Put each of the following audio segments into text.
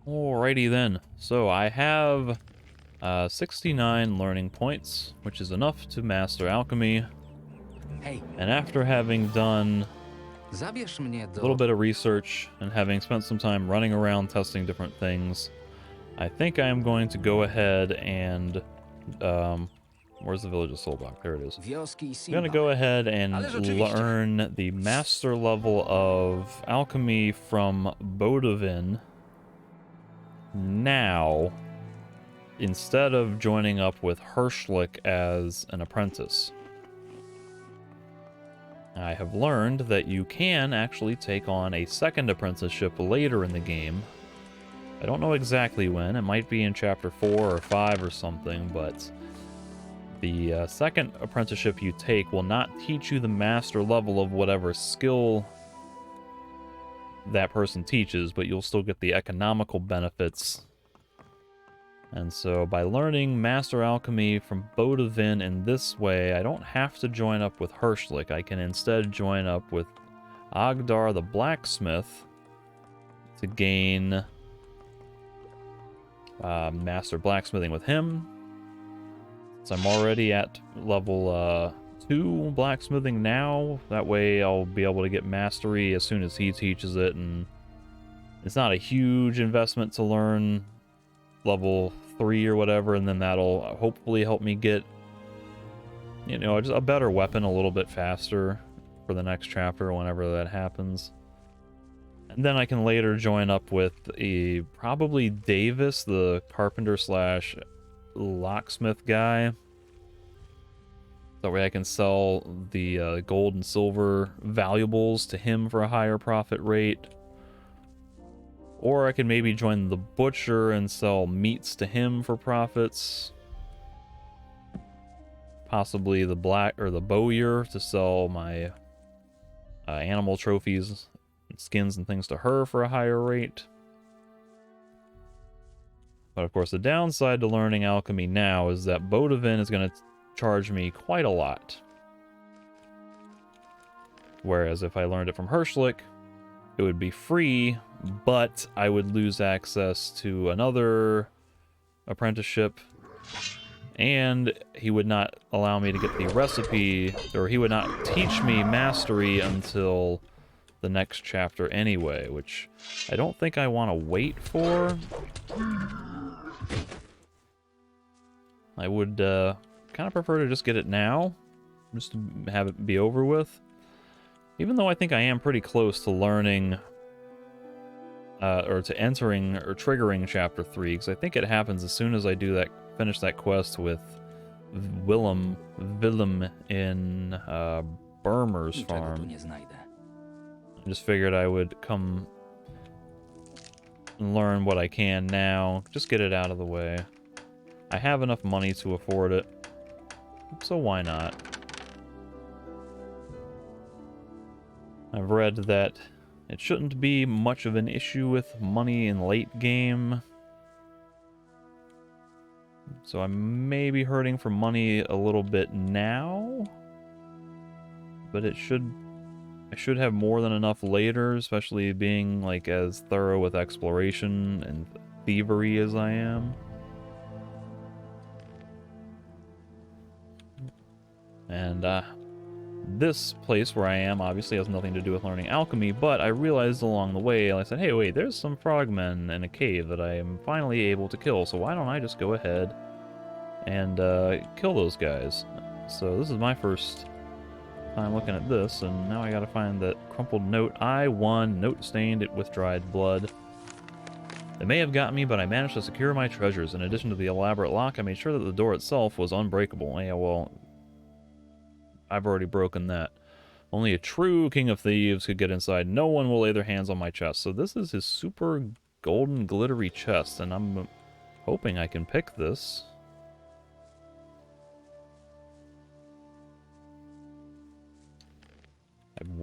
Alrighty then. So I have 69 learning points, which is enough to master alchemy. Hej, And after having done zabierz mnie a little do... bit of research and having spent some time running around testing different things, I think I am going to go ahead and where's the village of Solbach? There it is. wioski I'm gonna Simba. go ahead and Ale rzeczywiście. learn the master level of alchemy from Bodovin now, instead of joining up with Hirschlich as an apprentice. I have learned that you can actually take on a second apprenticeship later in the game. I don't know exactly when. It might be in Chapter 4 or 5 or something, but the second apprenticeship you take will not teach you the master level of whatever skill that person teaches, but you'll still get the economical benefits. And so by learning Master Alchemy from Bodovin in this way, I don't have to join up with Hirschlich. I can instead join up with Agdar the Blacksmith to gain Master Blacksmithing with him. Since I'm already at level 2 Blacksmithing now, that way I'll be able to get Mastery as soon as he teaches it, and it's not a huge investment to learn level 3 or whatever, and then that'll hopefully help me get, you know, just a better weapon a little bit faster for the next chapter whenever that happens. And then I can later join up with probably Davis, the carpenter slash locksmith guy. That way I can sell the gold and silver valuables to him for a higher profit rate. Or I could maybe join the butcher and sell meats to him for profits. Possibly the bowyer to sell my animal trophies, and skins and things to her for a higher rate. But of course the downside to learning alchemy now is that Bodovin is going to charge me quite a lot. Whereas if I learned it from Hirschlich, it would be free, but I would lose access to another apprenticeship, and he would not allow me to get the recipe, or he would not teach me mastery until the next chapter anyway, which I don't think I want to wait for. I would kind of prefer to just get it now, just to have it be over with. Even though I think I am pretty close to learning, or to entering or triggering Chapter 3, because I think it happens as soon as I do that, finish that quest with Willem in Burmer's farm. I just figured I would come and learn what I can now, just get it out of the way. I have enough money to afford it, so why not? I've read that it shouldn't be much of an issue with money in late game. So I may be hurting for money a little bit now. But I should have more than enough later, especially being like as thorough with exploration and thievery as I am. And this place where I am obviously has nothing to do with learning alchemy, but I realized along the way, I said, hey, wait, there's some frogmen in a cave that I am finally able to kill, so why don't I just go ahead and kill those guys? So this is my first time looking at this, and now I gotta find that crumpled note. I won, note stained with dried blood. They may have got me, but I managed to secure my treasures. In addition to the elaborate lock, I made sure that the door itself was unbreakable. Yeah, well, I've already broken that. Only a true king of thieves could get inside. No one will lay their hands on my chest. So this is his super golden glittery chest, and I'm hoping I can pick this.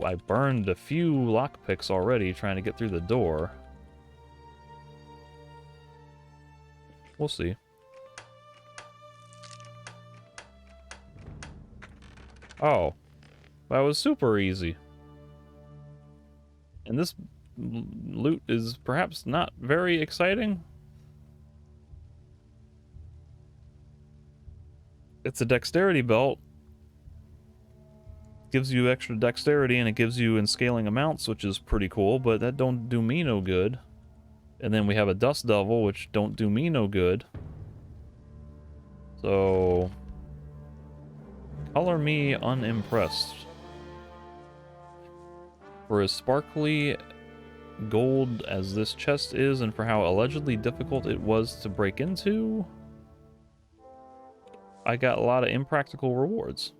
I burned a few lockpicks already trying to get through the door. We'll see. Oh, that was super easy. And this loot is perhaps not very exciting. It's a dexterity belt. Gives you extra dexterity, and it gives you in scaling amounts, which is pretty cool, but that don't do me no good. And then we have a Dust Devil, which don't do me no good. So, color me unimpressed. For as sparkly gold as this chest is, and for how allegedly difficult it was to break into, I got a lot of impractical rewards.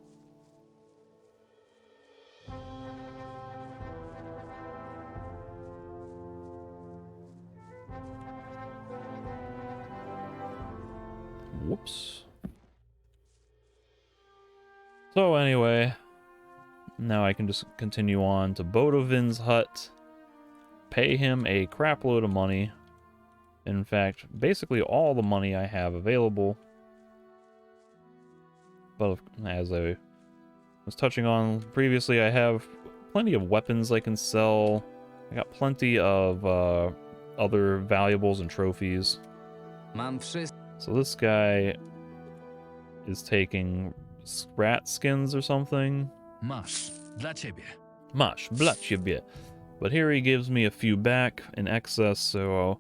Whoops. So anyway, now I can just continue on to Bodovin's hut, pay him a crap load of money. In fact, basically all the money I have available. But as I was touching on previously, I have plenty of weapons I can sell. I got plenty of other valuables and trophies. So this guy is taking rat skins or something. Masz, dla ciebie. Masz, dla ciebie. But here he gives me a few back in excess, so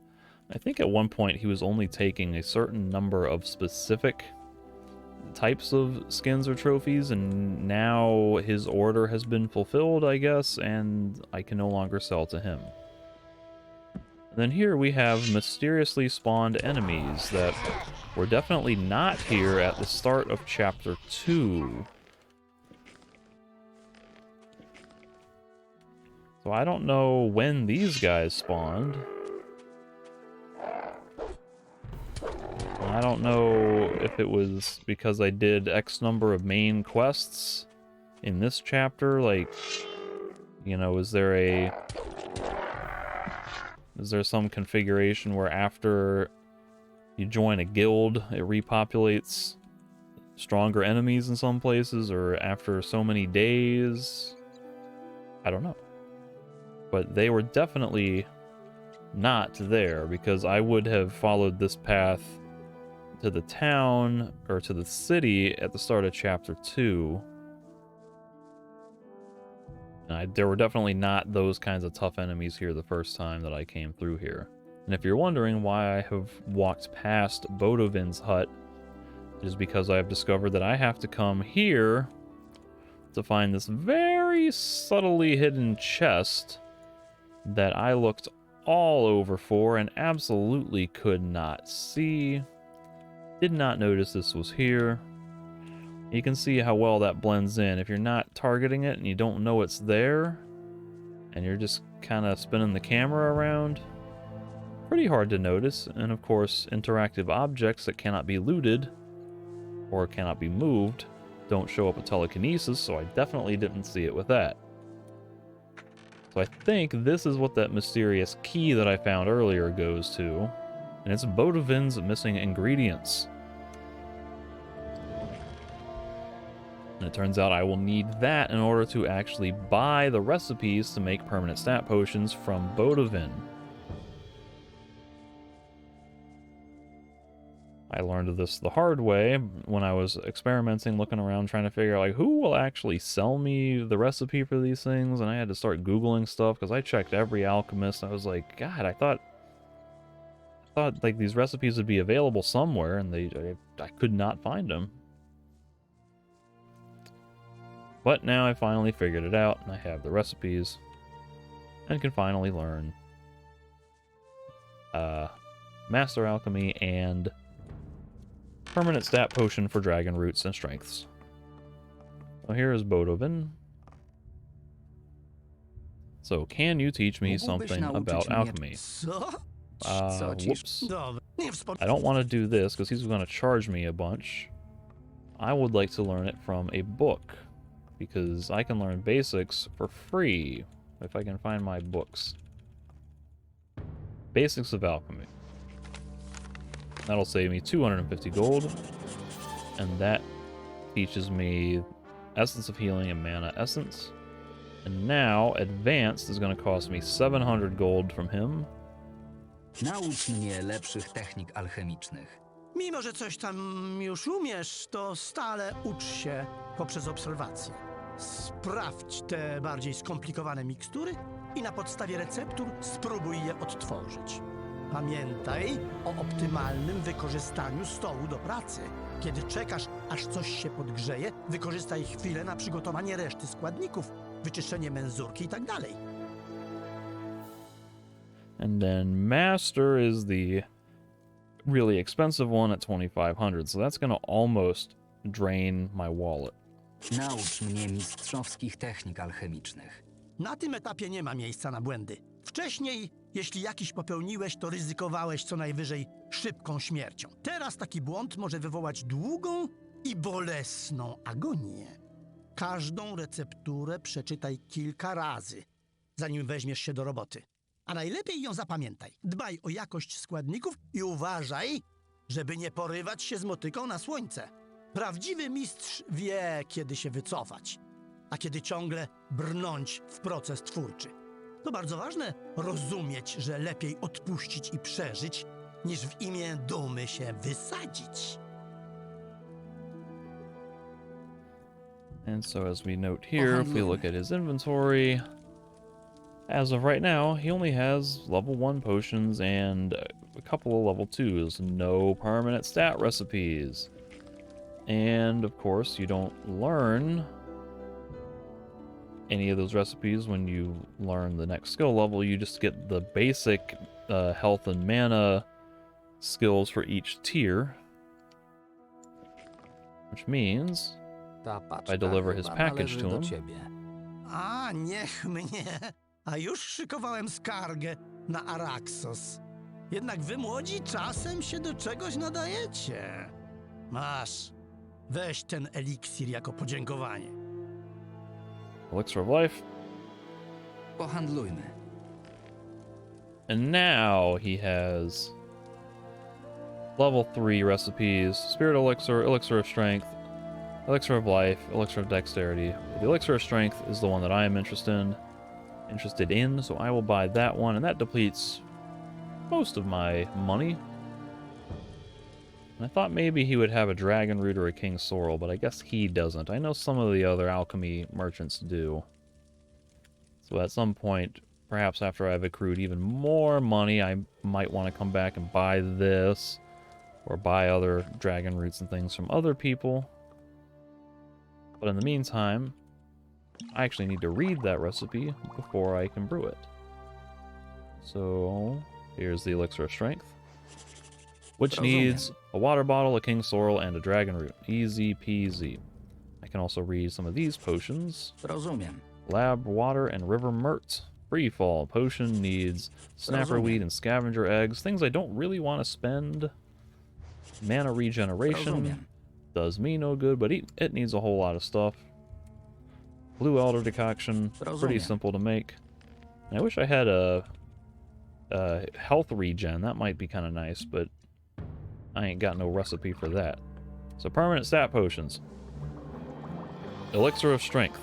I think at one point he was only taking a certain number of specific types of skins or trophies, and now his order has been fulfilled, I guess, and I can no longer sell to him. And then here we have mysteriously spawned enemies that were definitely not here at the start of Chapter 2. So I don't know when these guys spawned. I don't know if it was because I did X number of main quests in this chapter, like, you know, is there some configuration where after you join a guild, it repopulates stronger enemies in some places, or after so many days? I don't know. But they were definitely not there, because I would have followed this path to the town, or to the city at the start of Chapter 2. And there were definitely not those kinds of tough enemies here the first time that I came through here. And if you're wondering why I have walked past Bodovin's hut, it is because I have discovered that I have to come here to find this very subtly hidden chest that I looked all over for and absolutely could not see. Did not notice this was here. You can see how well that blends in. If you're not targeting it and you don't know it's there, and you're just kind of spinning the camera around, pretty hard to notice. And of course, interactive objects that cannot be looted or cannot be moved don't show up with telekinesis, so I definitely didn't see it with that. So I think this is what that mysterious key that I found earlier goes to, and it's Bodovin's missing ingredients. And it turns out I will need that in order to actually buy the recipes to make permanent stat potions from Bodovin. I learned of this the hard way when I was experimenting, looking around, trying to figure out, like, who will actually sell me the recipe for these things, and I had to start Googling stuff, because I checked every alchemist. I was like, God, I thought like these recipes would be available somewhere, and I could not find them. But now I finally figured it out, and I have the recipes, and can finally learn Master Alchemy and permanent stat potion for dragon roots and strengths. So here is Bodovin. So can you teach me something about alchemy? Whoops. I don't want to do this because he's going to charge me a bunch. I would like to learn it from a book, because I can learn basics for free if I can find my books. Basics of Alchemy. That'll save me 250 gold, and that teaches me Essence of Healing and Mana Essence. And now, advanced is going to cost me 700 gold from him. Naucz mnie lepszych technik alchemicznych. Mimo, że coś tam już umiesz, to stale ucz się poprzez obserwacje. Sprawdź te bardziej skomplikowane mikstury i na podstawie receptur spróbuj je odtworzyć. Pamiętaj o optymalnym wykorzystaniu stołu do pracy. Kiedy czekasz, aż coś się podgrzeje, wykorzystaj chwilę na przygotowanie reszty składników, wyczyszczenie menzurki i tak dalej. And then Master is the really expensive one at 2,500, so that's going to almost drain my wallet. Naucz mnie mistrzowskich technik alchemicznych. Na tym etapie nie ma miejsca na błędy. Wcześniej, jeśli jakiś popełniłeś, to ryzykowałeś co najwyżej szybką śmiercią. Teraz taki błąd może wywołać długą i bolesną agonię. Każdą recepturę przeczytaj kilka razy, zanim weźmiesz się do roboty. A najlepiej ją zapamiętaj. Dbaj o jakość składników i uważaj, żeby nie porywać się z motyką na słońce. Prawdziwy mistrz wie, kiedy się wycofać, a kiedy ciągle brnąć w proces twórczy. To bardzo ważne rozumieć, że lepiej odpuścić i przeżyć, niż w imię dumy się wysadzić. And so as we note here, if we look at his inventory, as of right now, he only has level 1 potions and a couple of level 2s. No permanent stat recipes. And of course, you don't learn any of those recipes when you learn the next skill level. You just get the basic health and mana skills for each tier. Which means Ta paczka I deliver his chyba package należy to do him. ciebie. A, niech mnie. A już szykowałem skargę na Archolos. Jednak wy młodzi czasem się do czegoś nadajecie. Masz. Weź ten eliksir jako podziękowanie. Elixir of Life. Pohandlujmy. And now he has level 3 recipes. Spirit Elixir, Elixir of Strength, Elixir of Life, Elixir of Dexterity. The Elixir of Strength is the one that I am interested in, so I will buy that one, and that depletes most of my money. And I thought maybe he would have a Dragon Root or a King Sorrel, but I guess he doesn't. I know some of the other alchemy merchants do. So at some point, perhaps after I've accrued even more money, I might want to come back and buy this, or buy other Dragon Roots and things from other people. But in the meantime, I actually need to read that recipe before I can brew it. So, here's the Elixir of Strength, which needs a water bottle, a King Sorrel, and a Dragon Root. Easy peasy. I can also read some of these potions. Rozumiem. Lab Water and River Myrt. Freefall potion needs Snapper Weed and Scavenger Eggs. Things I don't really want to spend. Mana regeneration Rozumiem. does me no good, but it needs a whole lot of stuff. Blue Elder Decoction, pretty Rozumiem. simple to make. And I wish I had a health regen. That might be kind of nice, but I ain't got no recipe for that. So permanent stat potions. Elixir of Strength.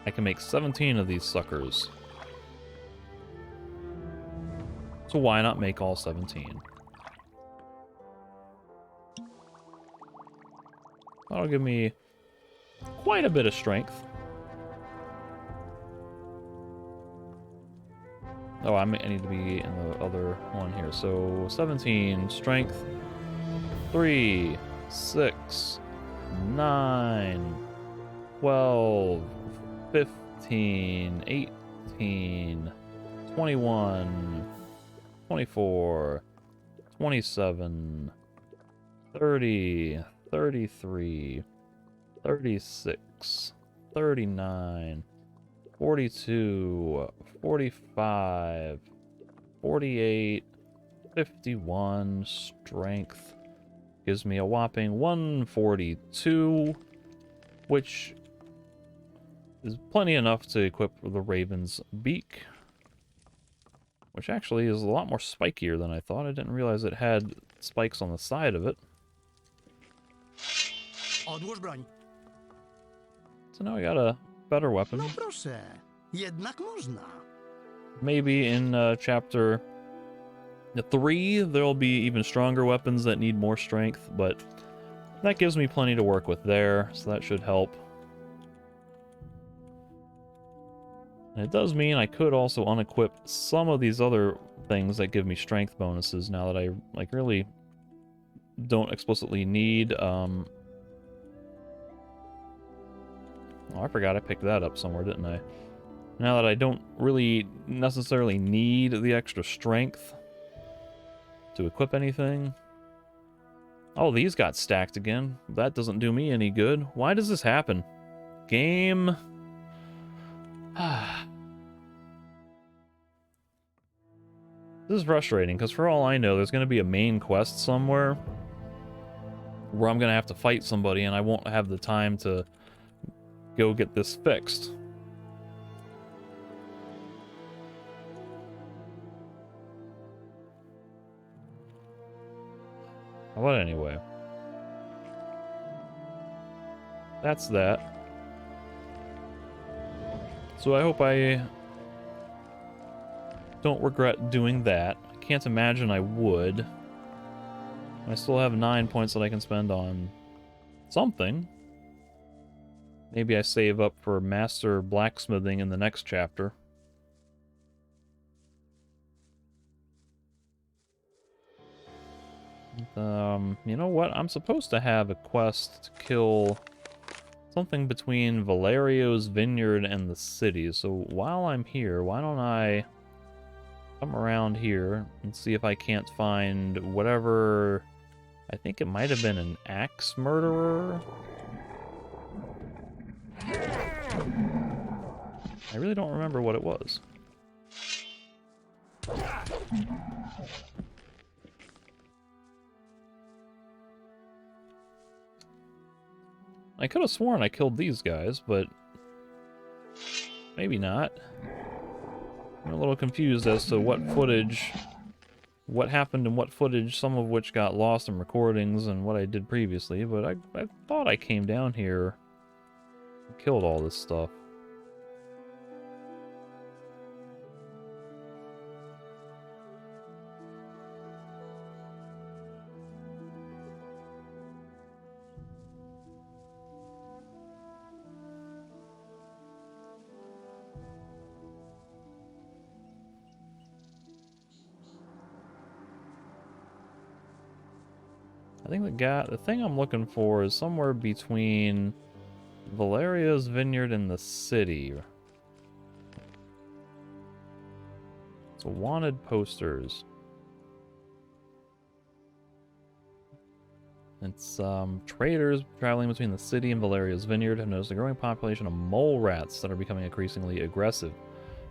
I can make 17 of these suckers. So why not make all 17? That'll give me quite a bit of strength. Oh, I need to be in the other one here. So 17 strength. 3, 6, 9, 12, 15, 18, 21, 24, 27, 30, 33, 36, 39, 42, 45, 48, 51 strength. Gives me a whopping 142, which is plenty enough to equip the Raven's Beak, which actually is a lot more spikier than I thought. I didn't realize it had spikes on the side of it. Odłóż broń. So now I got a better weapon. No proszę, jednak można. Maybe in chapter 3, there'll be even stronger weapons that need more strength, but that gives me plenty to work with there, so that should help. And it does mean I could also unequip some of these other things that give me strength bonuses now that I really don't explicitly need. Oh, I forgot I picked that up somewhere, didn't I? Now that I don't really necessarily need the extra strength to equip anything. Oh, these got stacked again. That doesn't do me any good. Why does this happen? Game. This is frustrating, because for all I know, there's going to be a main quest somewhere where I'm going to have to fight somebody, and I won't have the time to go get this fixed. But anyway. That's that. So I hope I don't regret doing that. I can't imagine I would. I still have 9 points that I can spend on something. Maybe I save up for master blacksmithing in the next chapter. You know what? I'm supposed to have a quest to kill something between Valerio's vineyard and the city. So while I'm here, why don't I come around here and see if I can't find whatever... I think it might have been an axe murderer. I really don't remember what it was. I could have sworn I killed these guys, but maybe not. I'm a little confused as to what happened in what footage, some of which got lost in recordings and what I did previously, but I thought I came down here and killed all this stuff. I think the thing I'm looking for is somewhere between Valeria's vineyard and the city. So wanted posters. It's traders traveling between the city and Valeria's vineyard have noticed a growing population of mole rats that are becoming increasingly aggressive.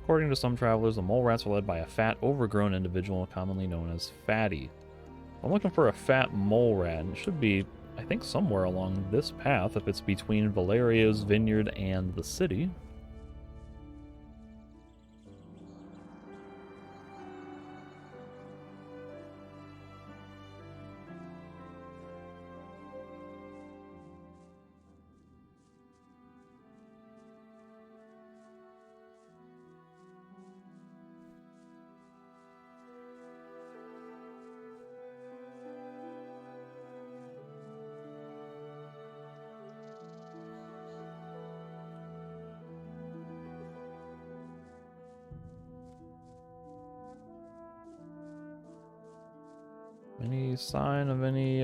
According to some travelers, the mole rats are led by a fat, overgrown individual commonly known as Fatty. I'm looking for a fat mole rat, and it should be, I think, somewhere along this path if it's between Valerio's vineyard and the city. Any sign of any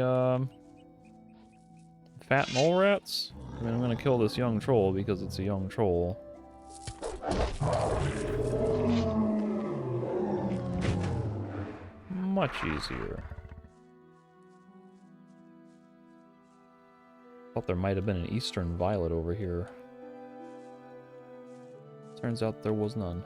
fat mole rats? I mean, I'm gonna kill this young troll because it's a young troll. Much easier. Thought there might have been an eastern violet over here. Turns out there was none.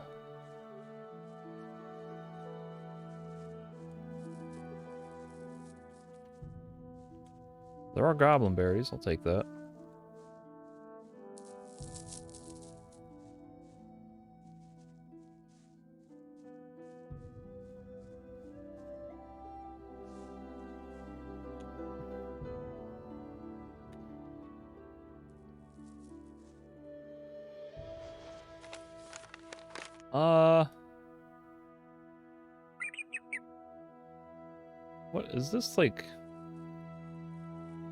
There are goblin berries, I'll take that. What is this, like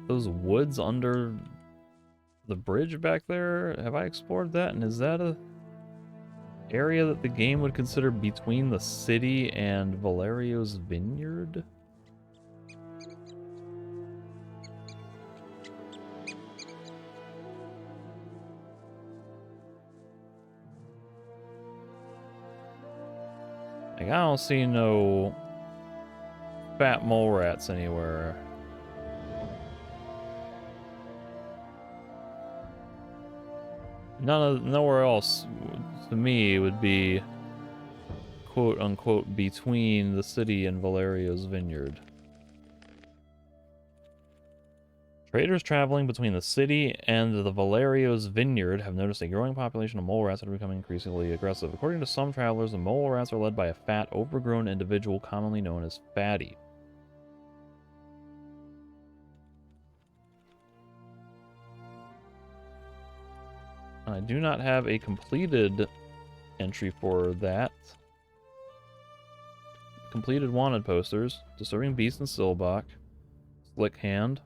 those woods under the bridge back there? Have I explored that? And is that a area that the game would consider between the city and Valerio's vineyard? Like, I don't see no fat mole rats anywhere. Nowhere else to me would be quote unquote between the city and Valerio's vineyard. Traders traveling between the city and the Valerio's vineyard have noticed a growing population of mole rats that are becoming increasingly aggressive. According to some travelers, the mole rats are led by a fat, overgrown individual commonly known as Fatty. I do not have a completed entry for that. Completed wanted posters. Disturbing Beast and Silbach. Slick Hand.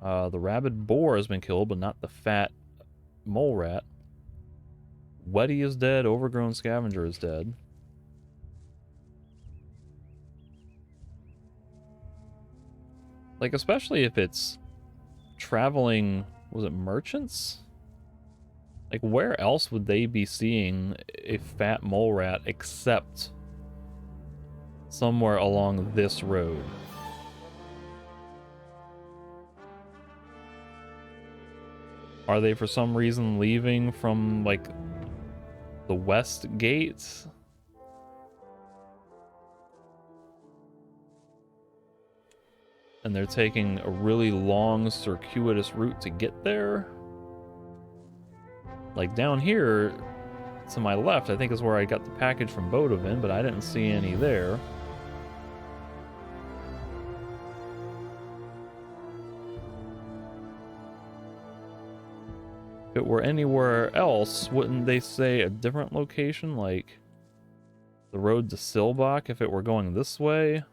The rabid boar has been killed, but not the fat mole rat. Weddy is dead. Overgrown scavenger is dead. Like, especially if it's traveling... Was it merchants? Like, where else would they be seeing a fat mole rat except somewhere along this road? Are they for some reason leaving from, like, the west gate? And they're taking a really long, circuitous route to get there? Like, down here, to my left, I think is where I got the package from Bodovin, but I didn't see any there. If it were anywhere else, wouldn't they say a different location, like the road to Silbach, if it were going this way?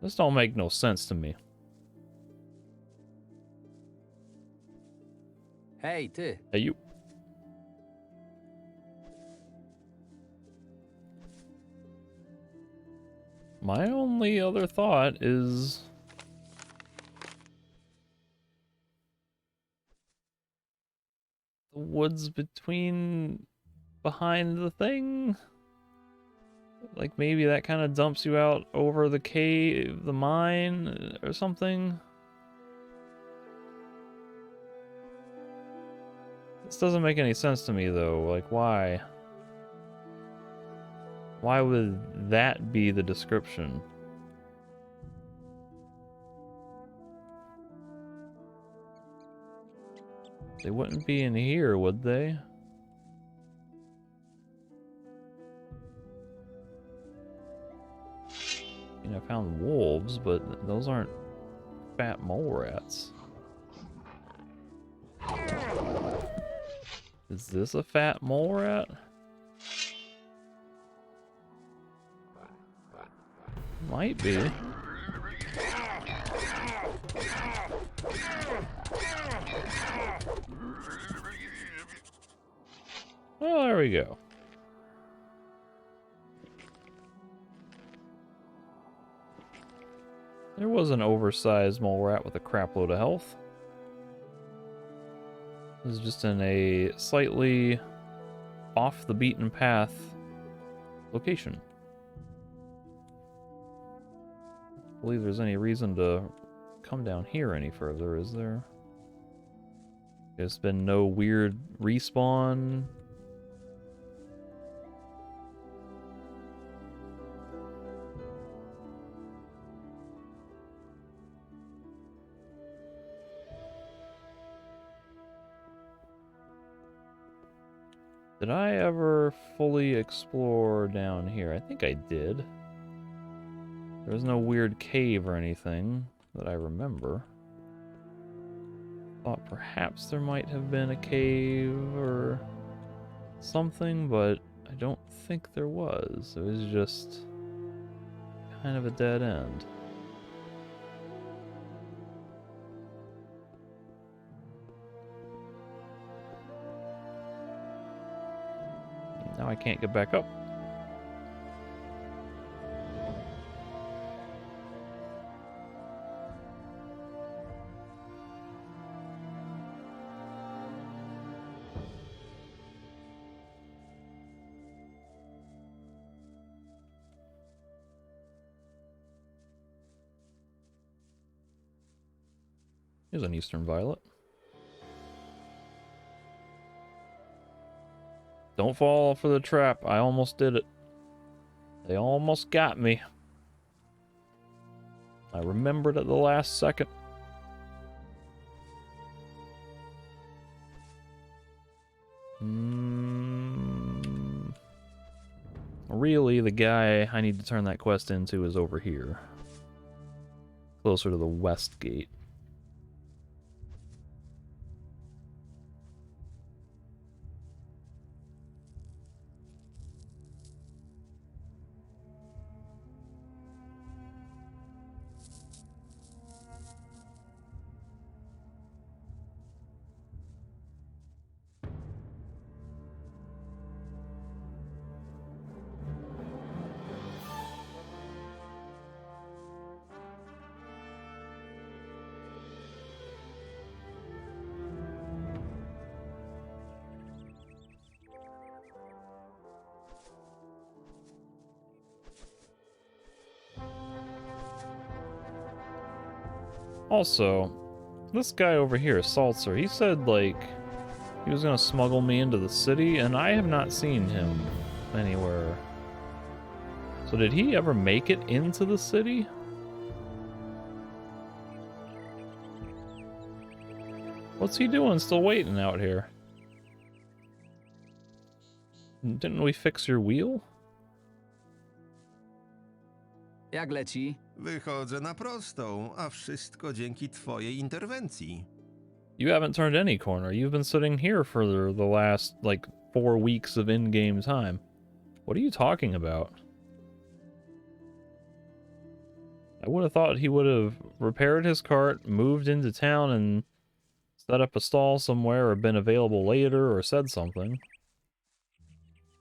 This don't make no sense to me. Hej, ty! Hey, you. My only other thought is... the woods behind the thing? Like, maybe that kind of dumps you out over the cave, the mine, or something? This doesn't make any sense to me, though. Like, why? Why would that be the description? They wouldn't be in here, would they? I mean, I found wolves, but those aren't fat mole rats. Is this a fat mole rat? Might be. Oh, there we go. There was an oversized mole rat with a crapload of health. This is just in a slightly off the beaten path location. I believe there's any reason to come down here any further, is there? There's been no weird respawn. Did I ever fully explore down here? I think I did. There was no weird cave or anything that I remember. Thought perhaps there might have been a cave or something, but I don't think there was. It was just kind of a dead end. Now I can't get back up. Here's an Eastern Violet. Don't fall for the trap. I almost did it. They almost got me. I remembered at the last second. Really, the guy I need to turn that quest into is over here. Closer to the west gate. Also, this guy over here, Saltzer, he said, like, he was gonna smuggle me into the city, and I have not seen him anywhere. So did he ever make it into the city? What's he doing still waiting out here? Didn't we fix your wheel? Jak leci? Wychodzę na prostą, a wszystko dzięki twojej interwencji. You haven't turned any corner. You've been sitting here for the last, like, 4 weeks of in-game time. What are you talking about? I would have thought he would have repaired his cart, moved into town, and set up a stall somewhere, or been available later, or said something.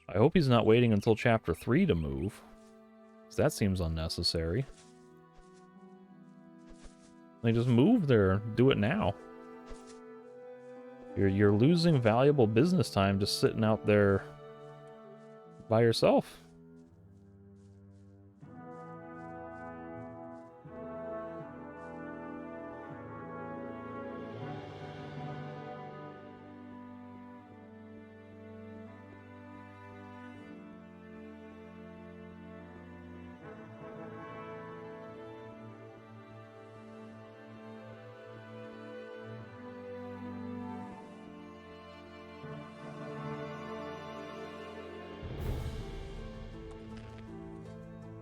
I hope he's not waiting until Chapter 3 to move. 'Cause that seems unnecessary. They just move there. Do it now. You're losing valuable business time just sitting out there by yourself.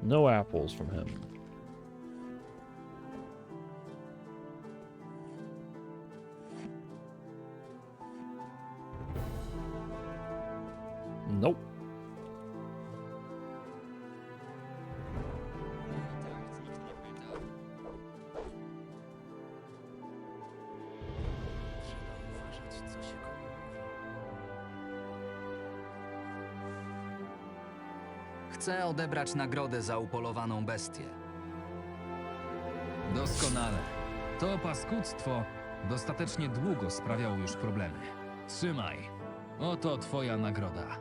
No apples from him. Nope. Chcę odebrać nagrodę za upolowaną bestię. Doskonale. To paskudztwo dostatecznie długo sprawiało już problemy. Trzymaj. Oto twoja nagroda.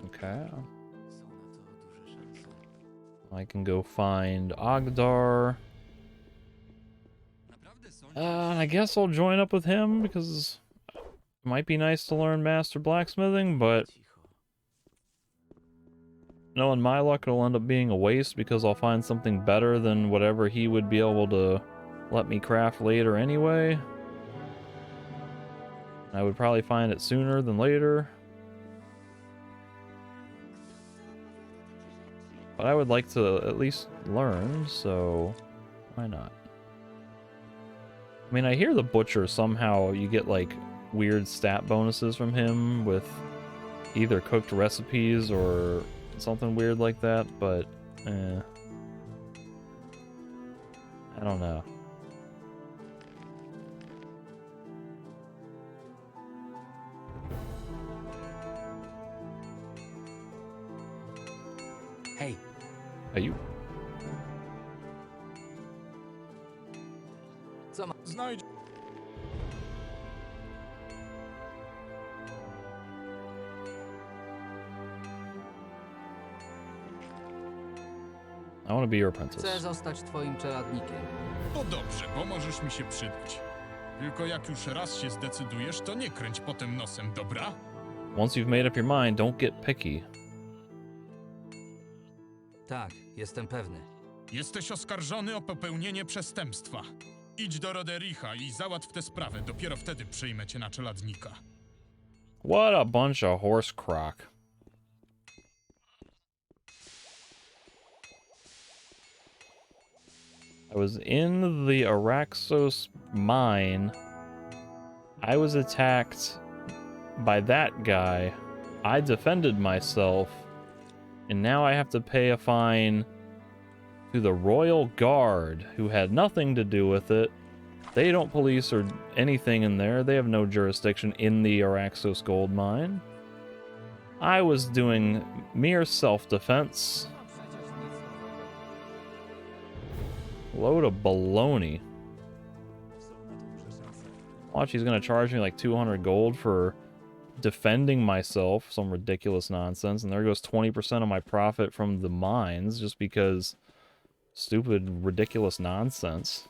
Okay. I can go find Ogdar. I guess I'll join up with him because it might be nice to learn Master Blacksmithing, but knowing my luck, it'll end up being a waste because I'll find something better than whatever he would be able to let me craft later anyway. I would probably find it sooner than later. But I would like to at least learn, so why not? I mean, I hear the Butcher somehow you get like weird stat bonuses from him with either cooked recipes or something weird like that, but I don't know. Hej, Are you? co ma... Znajdź... I want to be your apprentice. Chcę zostać twoim czeladnikiem. To dobrze, pomożesz mi się przydać. Tylko jak już raz się zdecydujesz, to nie kręć potem nosem, dobra? Once you've made up your mind, don't get picky. Tak, jestem pewny. Jesteś oskarżony o popełnienie przestępstwa. Idź do Rodericha i załatw tę sprawę, dopiero wtedy przyjmę cię na czeladnika. What a bunch of horse crock. I was in the Araxos mine. I was attacked by that guy. I defended myself. And now I have to pay a fine to the Royal Guard, who had nothing to do with it. They don't police or anything in there. They have no jurisdiction in the Araxos gold mine. I was doing mere self-defense. Load of baloney. Watch, he's gonna charge me like 200 gold for defending myself, some ridiculous nonsense, and there goes 20% of my profit from the mines just because stupid, ridiculous nonsense.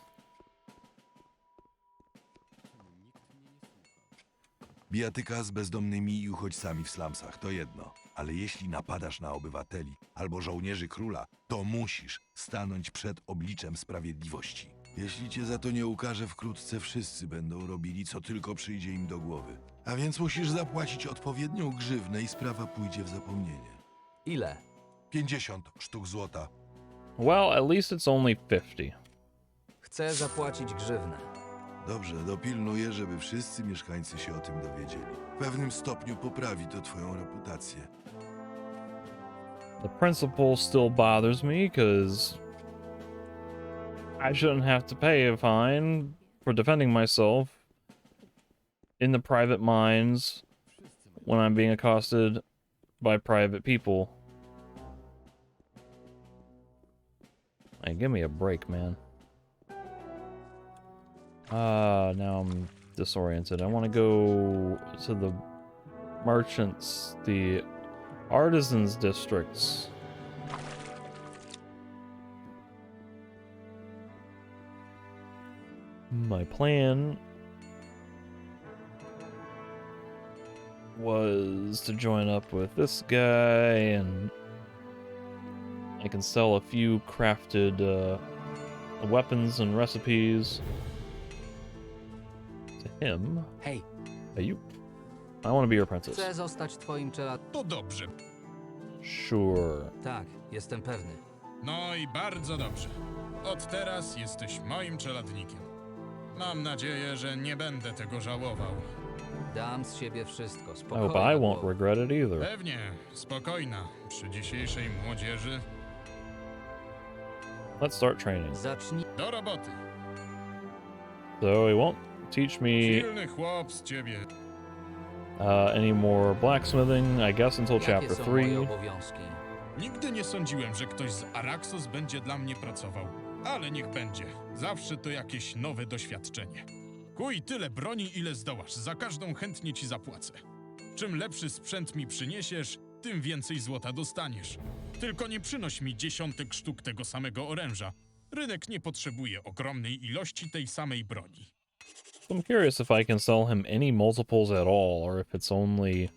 Bijatyka z bezdomnymi i uchodźcami w slumsach to jedno, ale jeśli napadasz na obywateli albo żołnierzy króla, to musisz stanąć przed obliczem sprawiedliwości. Jeśli cię za to nie ukarze, wkrótce wszyscy będą robili, co tylko przyjdzie im do głowy. A więc musisz zapłacić odpowiednią grzywnę i sprawa pójdzie w zapomnienie. Ile? 50 sztuk złota. Well, at least it's only 50. Chcę zapłacić grzywnę. Dobrze, dopilnuję, żeby wszyscy mieszkańcy się o tym dowiedzieli. W pewnym stopniu poprawi to twoją reputację. The principle still bothers me because I shouldn't have to pay a fine for defending myself in the private mines when I'm being accosted by private people. Hey, give me a break, man. Now I'm disoriented. I want to go to the merchants, the artisans districts. My plan was to join up with this guy, and I can sell a few crafted weapons and recipes to him. Hej, Hey, you. I want to be your apprentice. chcę zostać twoim czeladnikiem. To dobrze. Sure. Tak, jestem pewny. No i bardzo dobrze. Od teraz jesteś moim czeladnikiem. Mam nadzieję, że nie będę tego żałował. Dam z siebie wszystko, I spokojnie. hope I won't regret it either. Pewnie, spokojna. Przy dzisiejszej młodzieży. Let's start training. Zacznij. Do roboty. So he won't teach me Silny chłop z ciebie. any more blacksmithing, I guess, until Jakie chapter są moje 3. obowiązki? Nigdy nie sądziłem, że ktoś z Araxos będzie dla mnie pracował. Ale niech będzie. Zawsze to jakieś nowe doświadczenie. Kuj tyle broni, ile zdołasz. Za każdą chętnie ci zapłacę. Czym lepszy sprzęt mi przyniesiesz, tym więcej złota dostaniesz. Tylko nie przynoś mi dziesiątek sztuk tego samego oręża. Rynek nie potrzebuje ogromnej ilości tej samej broni. I'm curious if I can sell him any multiples at all, or if it's only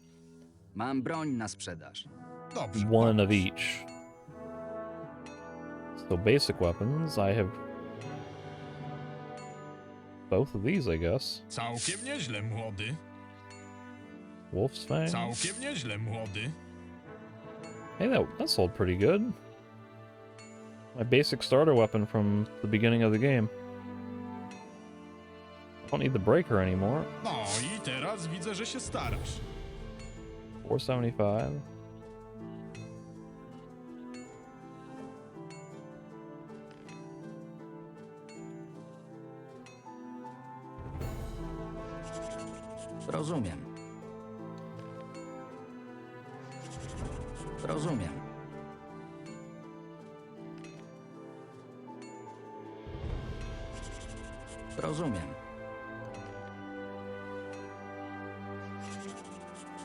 Mam broń na sprzedaż. Dobrze. one of popatrz. each. So basic weapons, I have both of these, I guess. Całkiem nieźle, młody. Wolf's Fang. Całkiem nieźle, młody. Hey, that sold pretty good. My basic starter weapon from the beginning of the game. I don't need the breaker anymore. No i teraz widzę, że się starasz. 475. Rozumiem. Rozumiem. Rozumiem.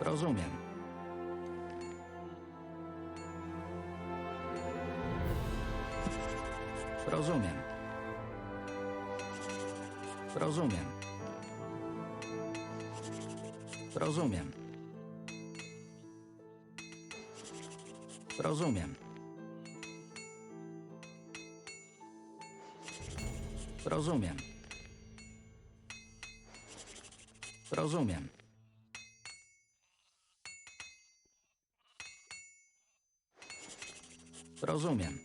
Rozumiem. Rozumiem. Rozumiem. Rozumiem. Rozumiem. Rozumiem. Rozumiem. Rozumiem.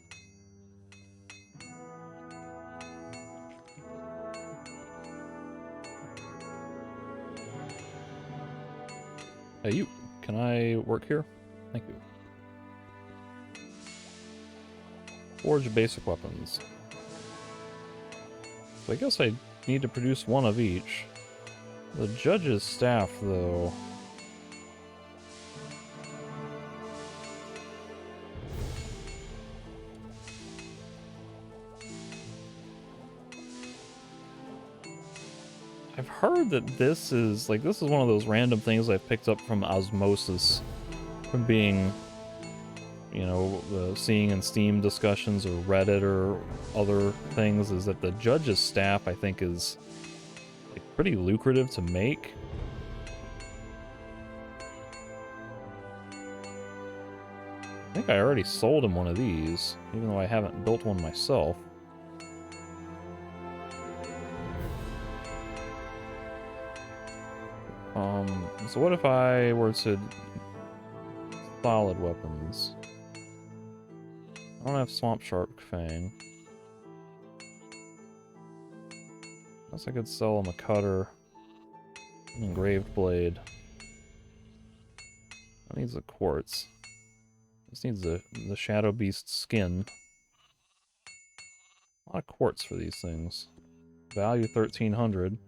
Hey, you. Can I work here? Thank you. Forge basic weapons. So I guess I need to produce one of each. The judge's staff, though. I've heard that this is one of those random things I've picked up from osmosis, from being, you know, seeing in Steam discussions or Reddit or other things, is that the judge's staff, I think, is like pretty lucrative to make. I think I already sold him one of these, even though I haven't built one myself. So what if I were to solid weapons? I don't have Swamp Shark Fang. Guess I could sell him a cutter, an engraved blade. That needs a quartz. This needs the Shadow Beast skin. A lot of quartz for these things. Value 1300.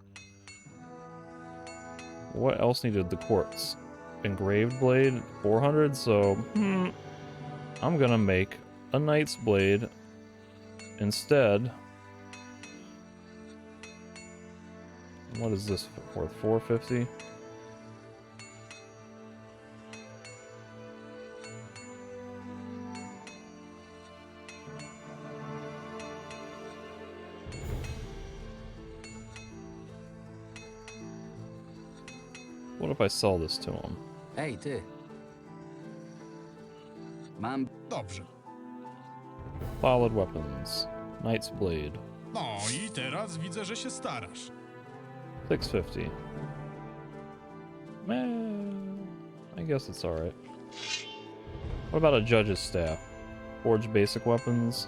What else needed the quartz? Engraved blade, 400, so I'm gonna make a knight's blade instead. What is this worth? 450? What if I sell this to him? Ej, ty. Mam... Dobrze. Solid weapons. Knight's blade. No i teraz widzę, że się starasz. 650. I guess it's alright. What about a judge's staff? Forge basic weapons.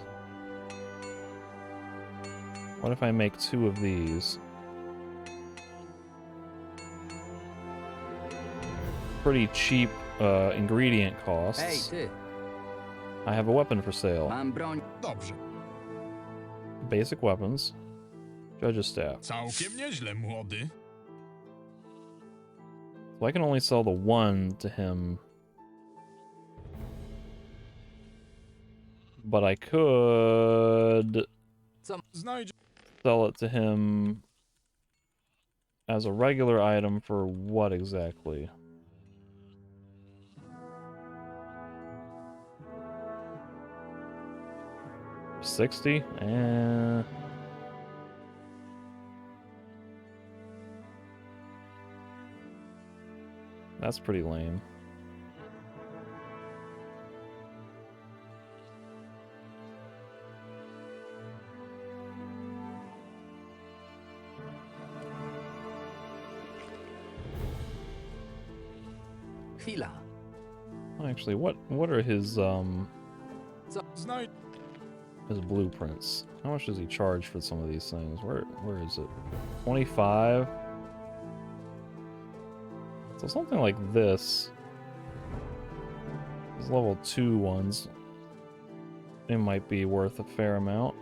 What if I make 2 of these? Pretty cheap ingredient Ej, costs. ty. I have a weapon for sale. Mam broń. Dobrze. Basic weapons. Judge's staff. Całkiem nieźle, młody. So I can only sell the one to him. But I could Znajdź... sell it to him as a regular item for what exactly? $60? That's pretty lame. Chwila. Actually, what are his Znajdź... his blueprints. How much does he charge for some of these things? Where is it? 25. So something like this. These level 2 ones. It might be worth a fair amount.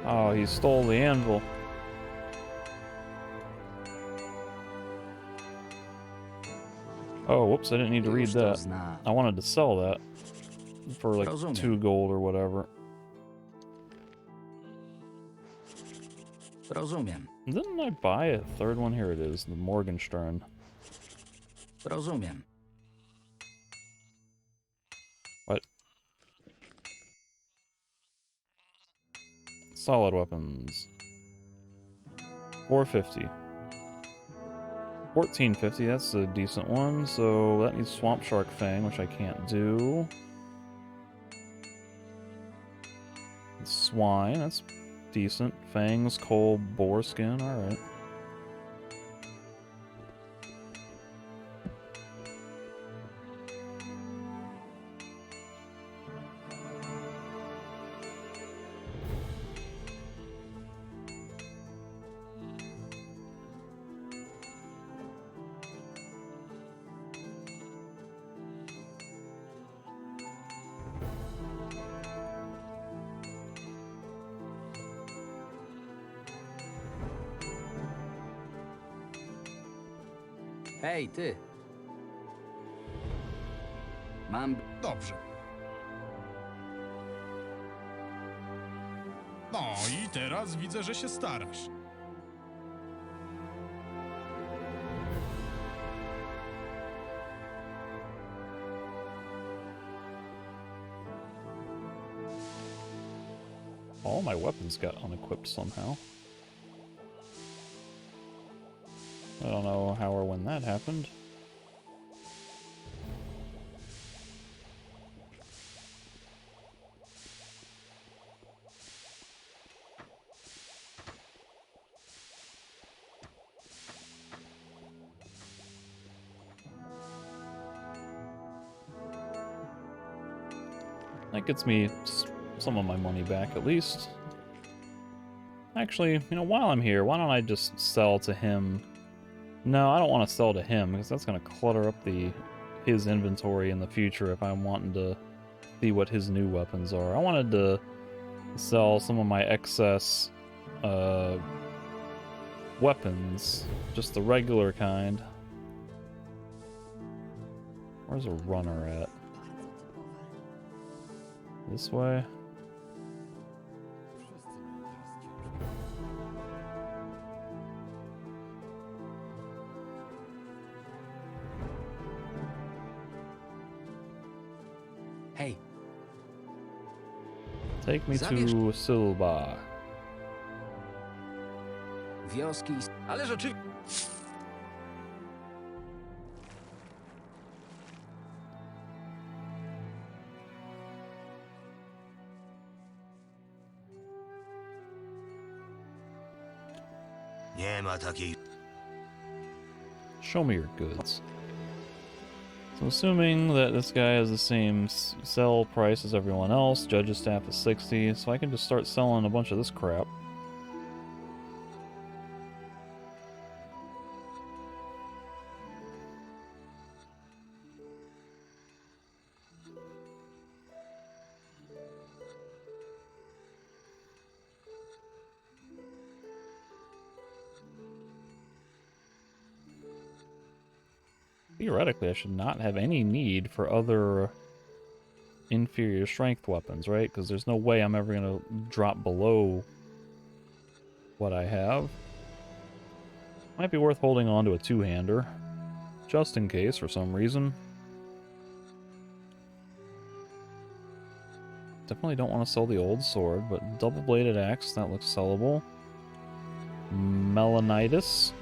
Oh, he stole the anvil. Oh, whoops, I didn't need to read Już to that. zna. I wanted to sell that for like Rozumiem. 2 gold or whatever. Rozumiem. Didn't I buy a third one? Here it is, the Morgenstern. Rozumiem. What? Solid weapons. 450. 1450, that's a decent one. So that needs Swamp Shark Fang, which I can't do. Swine, that's decent. Fangs, coal, boar skin, alright. Hej, ty. Mam... Dobrze. No i teraz widzę, że się starasz. All my weapons got unequipped somehow. I don't know how or when that happened. That gets me some of my money back at least. Actually, you know, while I'm here, why don't I just sell to him? No, I don't want to sell to him because that's going to clutter up his inventory in the future if I'm wanting to see what his new weapons are. I wanted to sell some of my excess weapons, just the regular kind. Where's a runner at? This way? Hej, Take me Zabierz- to Silba. wioski... Ale rzeczywiście... Nie ma takiej... Show me your goods. So assuming that this guy has the same sell price as everyone else, judge's staff is 60, so I can just start selling a bunch of this crap. Theoretically, I should not have any need for other inferior strength weapons, right? Because there's no way I'm ever going to drop below what I have. Might be worth holding on to a two-hander, just in case for some reason. Definitely don't want to sell the old sword, but double-bladed axe, that looks sellable. Melanitis.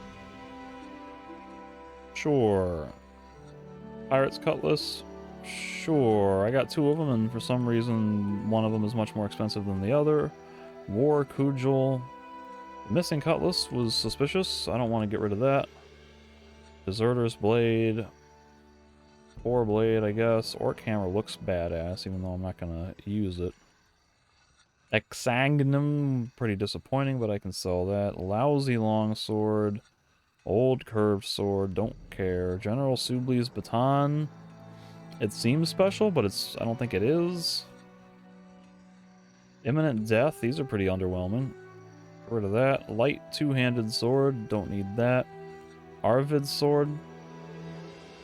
Sure. Pirate's Cutlass? Sure. I got two of them, and for some reason, one of them is much more expensive than the other. War Cudgel. Missing cutlass was suspicious. I don't want to get rid of that. Deserter's blade. Four blade, I guess. Orc hammer looks badass, even though I'm not gonna use it. Exagnum, pretty disappointing, but I can sell that. Lousy longsword. Old curved sword, don't care. General Subli's baton. It seems special, but I don't think it is. Imminent death, these are pretty underwhelming. Get rid of that. Light two-handed sword, don't need that. Arvid's sword.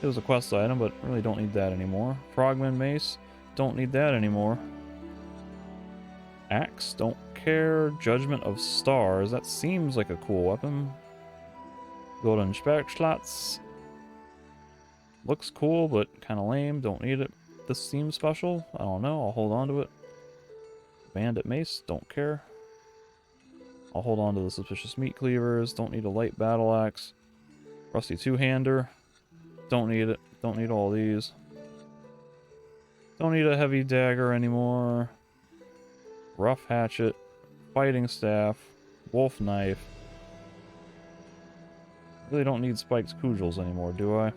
It was a quest item, but really don't need that anymore. Frogman mace, don't need that anymore. Axe, don't care. Judgment of Stars, that seems like a cool weapon. Golden Sperrschlatz. Looks cool, but kind of lame, don't need it. This seems special, I don't know, I'll hold on to it. Bandit mace, don't care. I'll hold on to the suspicious meat cleavers, don't need a light battle axe. Rusty two-hander, don't need it, don't need all these. Don't need a heavy dagger anymore. Rough hatchet, fighting staff, wolf knife. Really don't need spiked cudgels anymore, do I?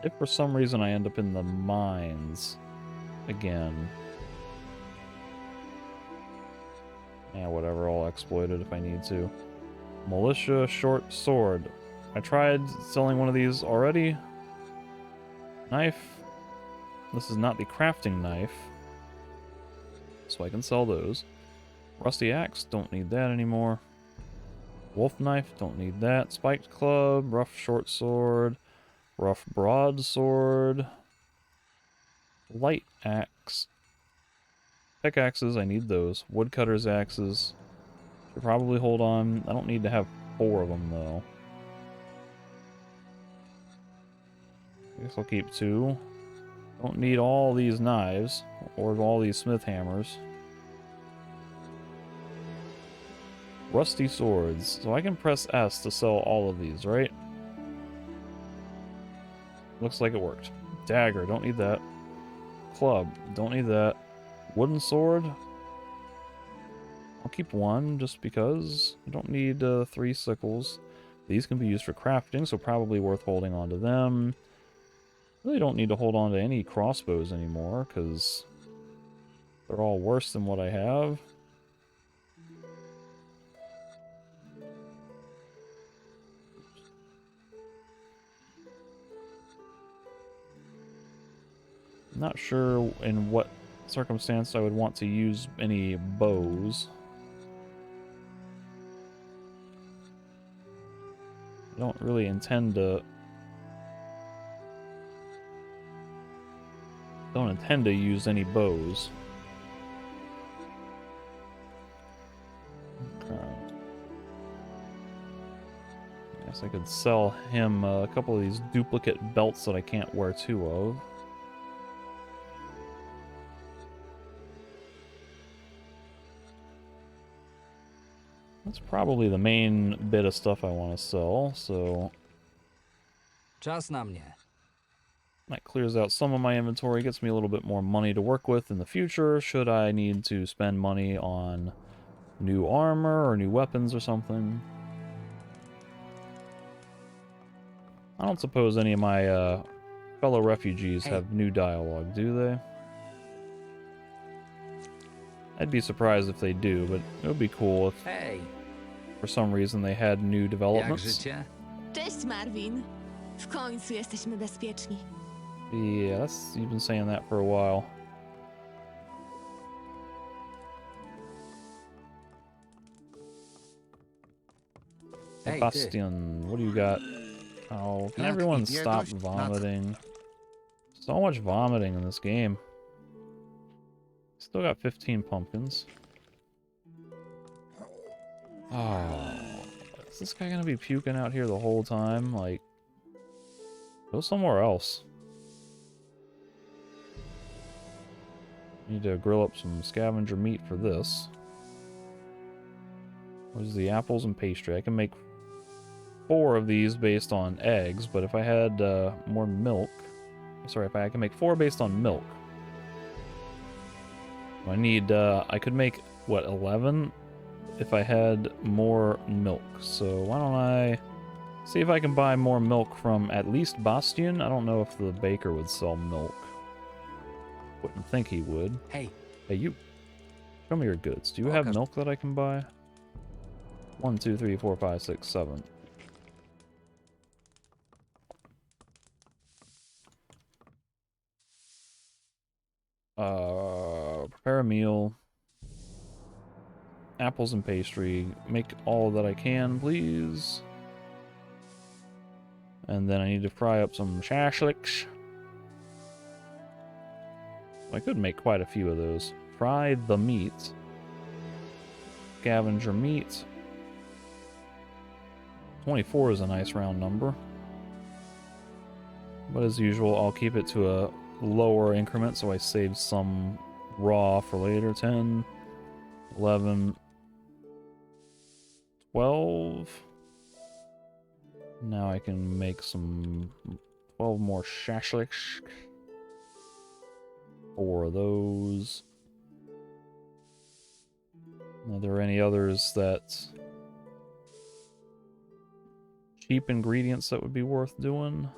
If for some reason I end up in the mines again. Yeah, whatever, I'll exploit it if I need to. Militia short sword. I tried selling one of these already. Knife. This is not the crafting knife. So I can sell those. Rusty axe, don't need that anymore. Wolf knife, don't need that. Spiked club, rough short sword. Rough broadsword. Light axe. Pickaxes, I need those. Woodcutter's axes. Should probably hold on. I don't need to have 4 of them, though. I guess I'll keep 2. Don't need all these knives. Or all these smith hammers. Rusty swords. So I can press S to sell all of these, right? Looks like it worked. Dagger, don't need that. Club, don't need that. Wooden sword. I'll keep 1 just because. I don't need 3 sickles. These can be used for crafting, so probably worth holding on to them. Really don't need to hold on to any crossbows anymore, because they're all worse than what I have. Not sure in what circumstance I would want to use any bows. I don't really intend to... Don't intend to use any bows. Okay. I guess I could sell him a couple of these duplicate belts that I can't wear 2 of. That's probably the main bit of stuff I want to sell, so... Czas na mnie. That clears out some of my inventory, gets me a little bit more money to work with in the future, should I need to spend money on new armor or new weapons or something. I don't suppose any of my fellow refugees have new dialogue, do they? I'd be surprised if they do, but it would be cool if Hej, for some reason they had new jak developments. życie? Cześć, Marvin. W końcu jesteśmy bezpieczni. Yeah, you've been saying that for a while. Hey, ty. Bastian, what do you got? Oh, can Jak everyone i stop biegość vomiting? So much vomiting in this game. Still got 15 pumpkins. Oh, is this guy gonna be puking out here the whole time? Like, go somewhere else. Need to grill up some scavenger meat for this. Where's the apples and pastry? I can make 4 of these based on eggs, but if I had more milk... Sorry, if I can make 4 based on milk. I need, I could make, what, 11? If I had more milk. So why don't I see if I can buy more milk from at least Bastian? I don't know if the baker would sell milk. Wouldn't think he would. Hej, Hey, you. Show me your goods. Do you have milk that I can buy? 1, 2, 3, 4, 5, 6, 7. Prepare a meal. Apples and pastry. Make all that I can, please. And then I need to fry up some shashliks. I could make quite a few of those. Fry the meat. Scavenger meat. 24 is a nice round number. But as usual, I'll keep it to a lower increment so I save some raw for later. 10, 11, 12. Now I can make some 12 more shashliks. 4 of those. Are there any others that... cheap ingredients that would be worth doing?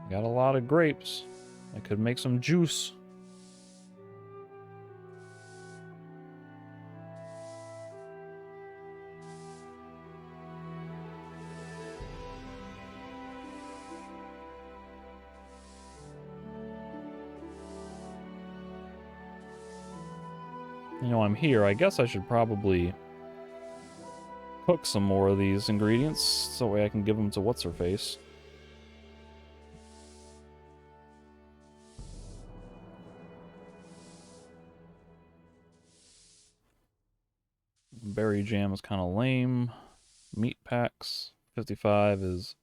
Got a lot of grapes. I could make some juice. You know, I'm here. I guess I should probably cook some more of these ingredients so that way I can give them to what's-her-face. Berry jam is kind of lame. Meat packs. 55 is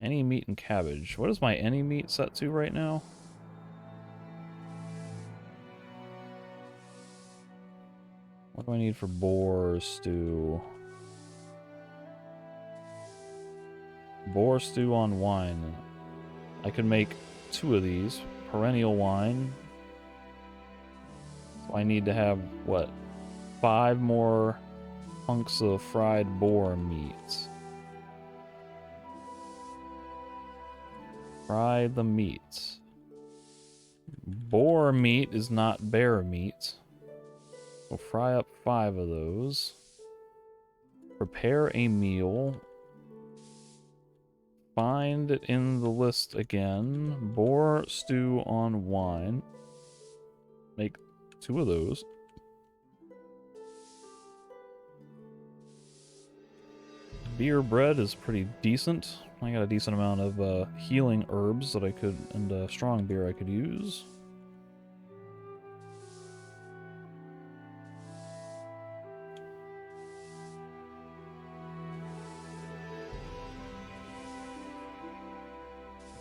any meat and cabbage. What is my any meat set to right now? What do I need for boar stew? Boar stew on wine. I could make 2 of these. Perennial wine. So I need to have, what, 5 more hunks of fried boar meat. Fry the meat. Boar meat is not bear meat. We'll fry up 5 of those. Prepare a meal. Find it in the list again. Boar stew on wine. Make 2 of those. Beer bread is pretty decent. I got a decent amount of healing herbs that I could, and strong beer I could use.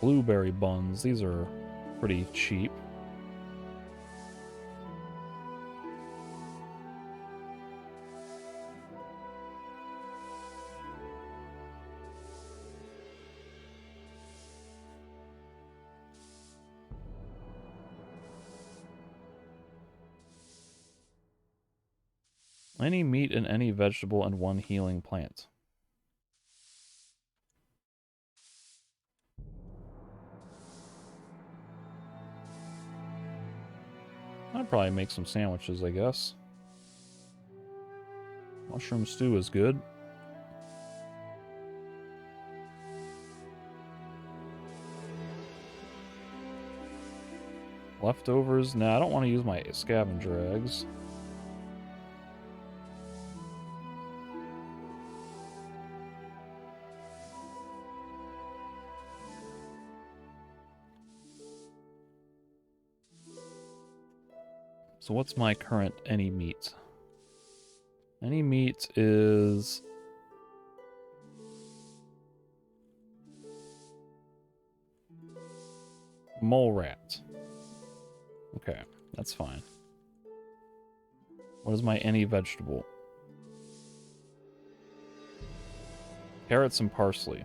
Blueberry buns, these are pretty cheap. Any meat and any vegetable and 1 healing plant. I'd probably make some sandwiches, I guess. Mushroom stew is good. Leftovers? Nah, I don't want to use my scavenger eggs. So what's my current any meat? Any meat is... mole rat. Okay, that's fine. What is my any vegetable? Carrots and parsley.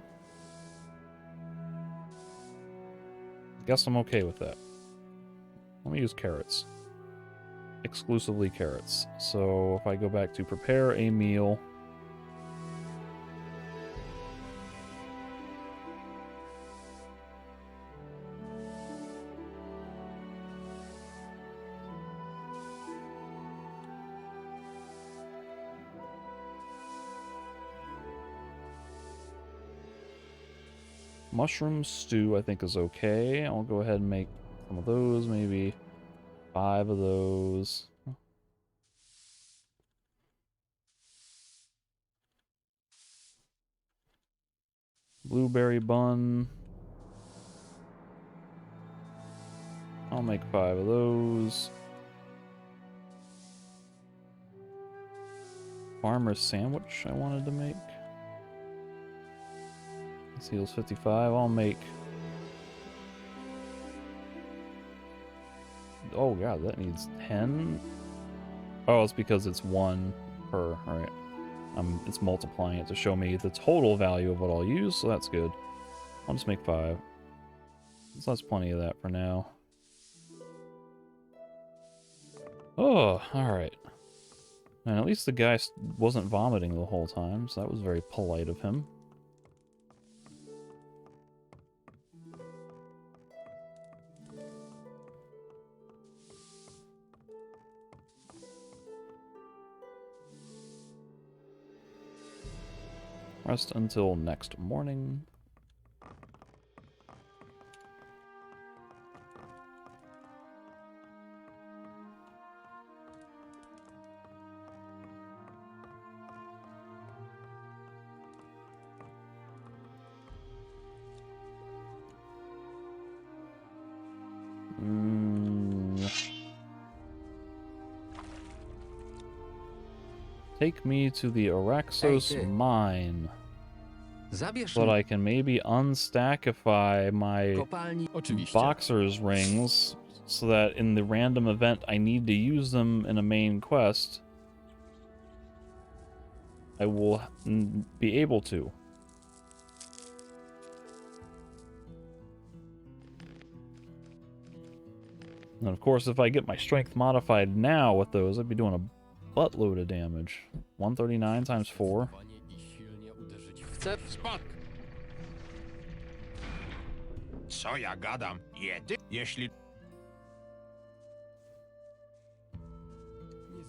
Guess I'm okay with that. Let me use carrots. Exclusively carrots. So if I go back to prepare a meal. Mushroom stew, I think, is okay. I'll go ahead and make some of those, maybe 5 of those. Blueberry bun. I'll make 5 of those. Farmer's sandwich I wanted to make. Seals 55. I'll make... Oh god, that needs 10? Oh, it's because it's 1 per, right. It's multiplying it to show me the total value of what I'll use, so that's good. I'll just make 5. So that's plenty of that for now. Oh, alright. And at least the guy wasn't vomiting the whole time, so that was very polite of him. Rest until next morning. Take me to the Archolos mine. Zabierz But I can maybe unstackify my kopalni. Oczywiście. boxer's rings so that in the random event I need to use them in a main quest, I will be able to. And of course, if I get my strength modified now with those, I'd be doing a buttload of damage. 139 times 4. Spadk. Co ja gadam? Jeśli...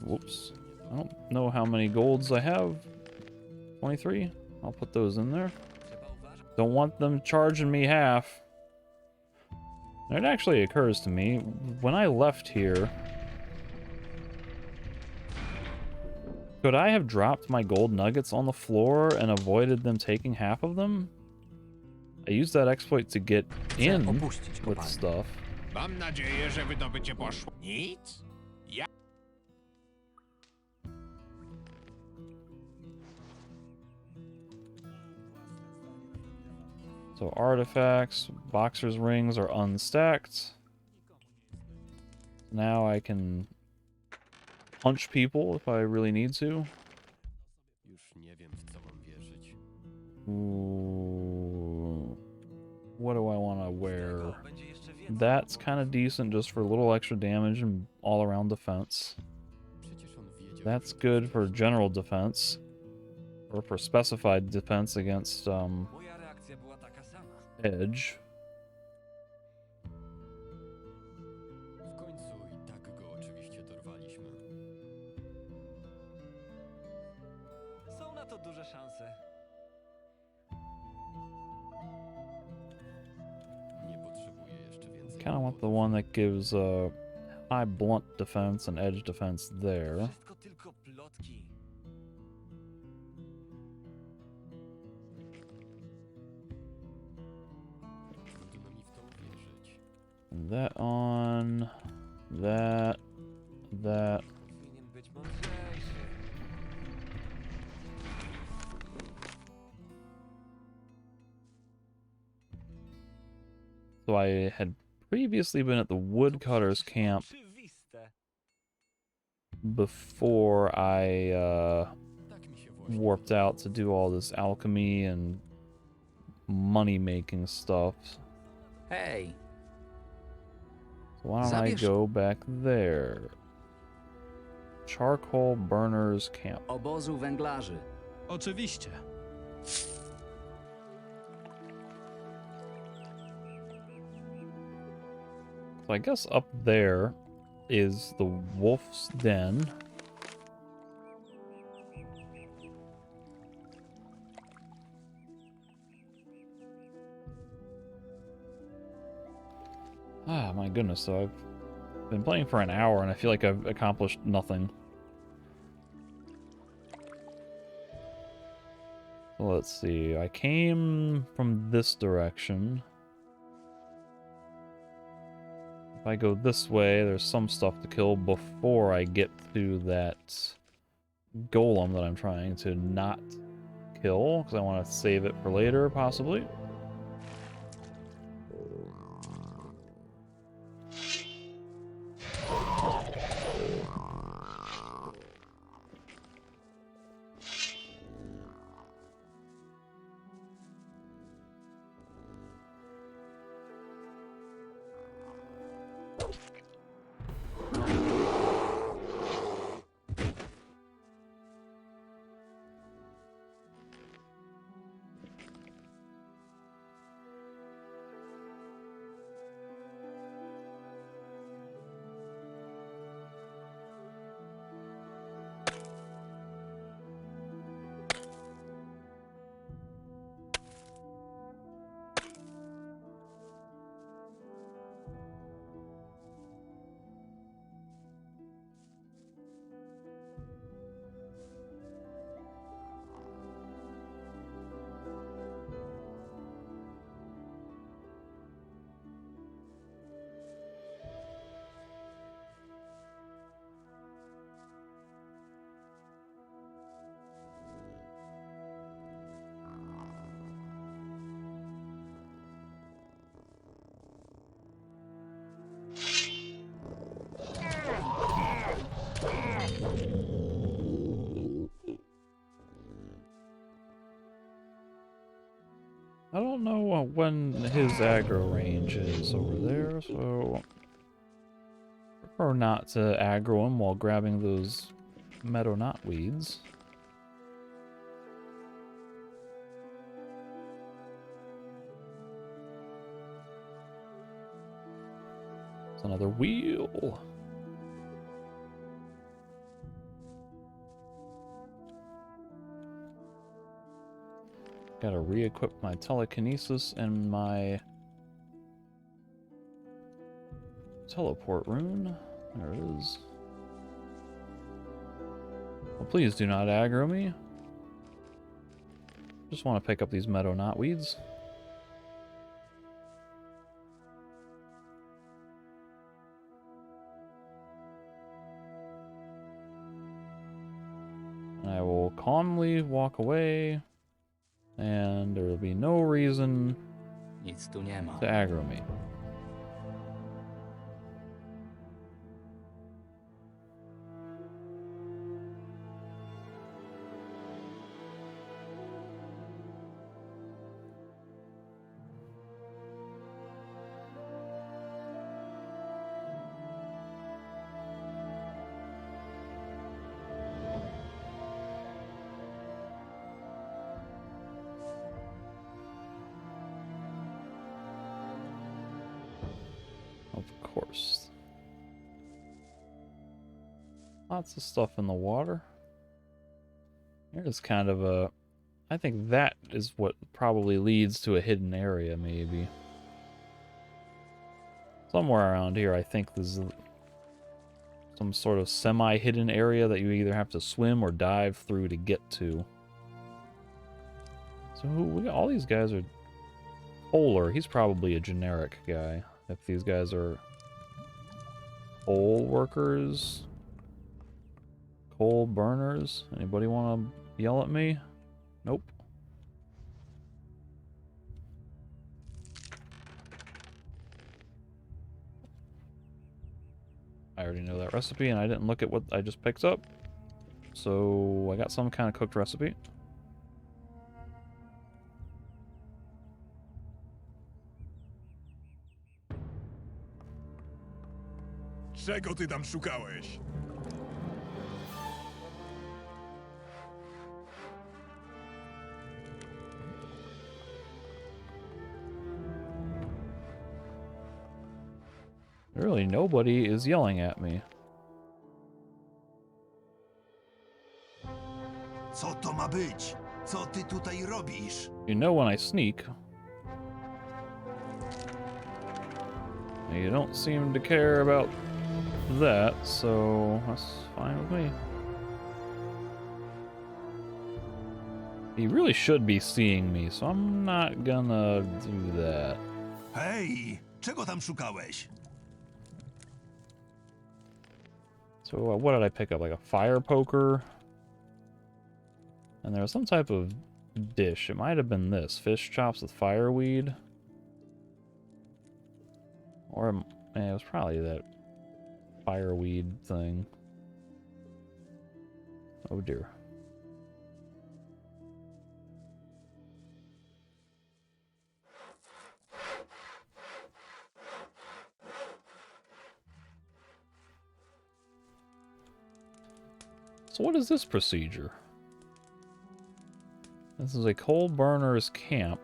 Whoops. I don't know how many golds I have. 23? I'll put those in there. Don't want them charging me half. It actually occurs to me, when I left here, could I have dropped my gold nuggets on the floor and avoided them taking half of them? I used that exploit to get in with stuff. Mam nadzieję, że wydobycie poszło. Nic? So artifacts, boxer's rings are unstacked. Now I can punch people if I really need to. Ooh. What do I want to wear? That's kind of decent just for a little extra damage and all-around defense. That's good for general defense. Or for specified defense against, edge. Są na to duże szanse. Kind of want the one that gives high blunt defense and edge defense there. Wszystko tylko plotki. That on, that. Powinien być mądrzejszy. So I had previously been at the woodcutter's camp Oczywiste. before I warped out to do all this alchemy and money-making stuff. Hej, So why don't I Zabierz- go back there? Charcoal Burners Camp. Obozu węglarzy. Oczywiście. So I guess up there is the wolf's den. Ah, my goodness, so I've been playing for an hour and I feel like I've accomplished nothing. So let's see, I came from this direction. If I go this way, there's some stuff to kill before I get to that golem that I'm trying to not kill, because I want to save it for later, possibly. I don't know when his aggro range is over there, so prefer not to aggro him while grabbing those meadow knotweeds. It's another wheel. Gotta re-equip my telekinesis and my teleport rune. There it is. Well, please do not aggro me. Just want to pick up these meadow knotweeds. And I will calmly walk away. And there will be no reason Nic tu nie ma. to aggro me. Of course. Lots of stuff in the water. Here's kind of a... I think that is what probably leads to a hidden area, maybe. Somewhere around here, I think there's some sort of semi-hidden area that you either have to swim or dive through to get to. So all these guys are... Polar, he's probably a generic guy. If these guys are coal workers, coal burners, anybody want to yell at me? Nope. I already know that recipe and I didn't look at what I just picked up. So I got some kind of cooked recipe. Czego ty tam szukałeś? Really, nobody is yelling at me. Co to ma być? Co ty tutaj robisz? You know when I sneak. You don't seem to care about that, so that's fine with me. He really should be seeing me, so I'm not gonna do that. Hej, czego tam szukałeś? So what did I pick up? Like a fire poker? And there was some type of dish. It might have been this. Fish chops with fireweed. Or it was probably that fireweed thing. Oh dear. So what is this procedure? This is a coal burner's camp.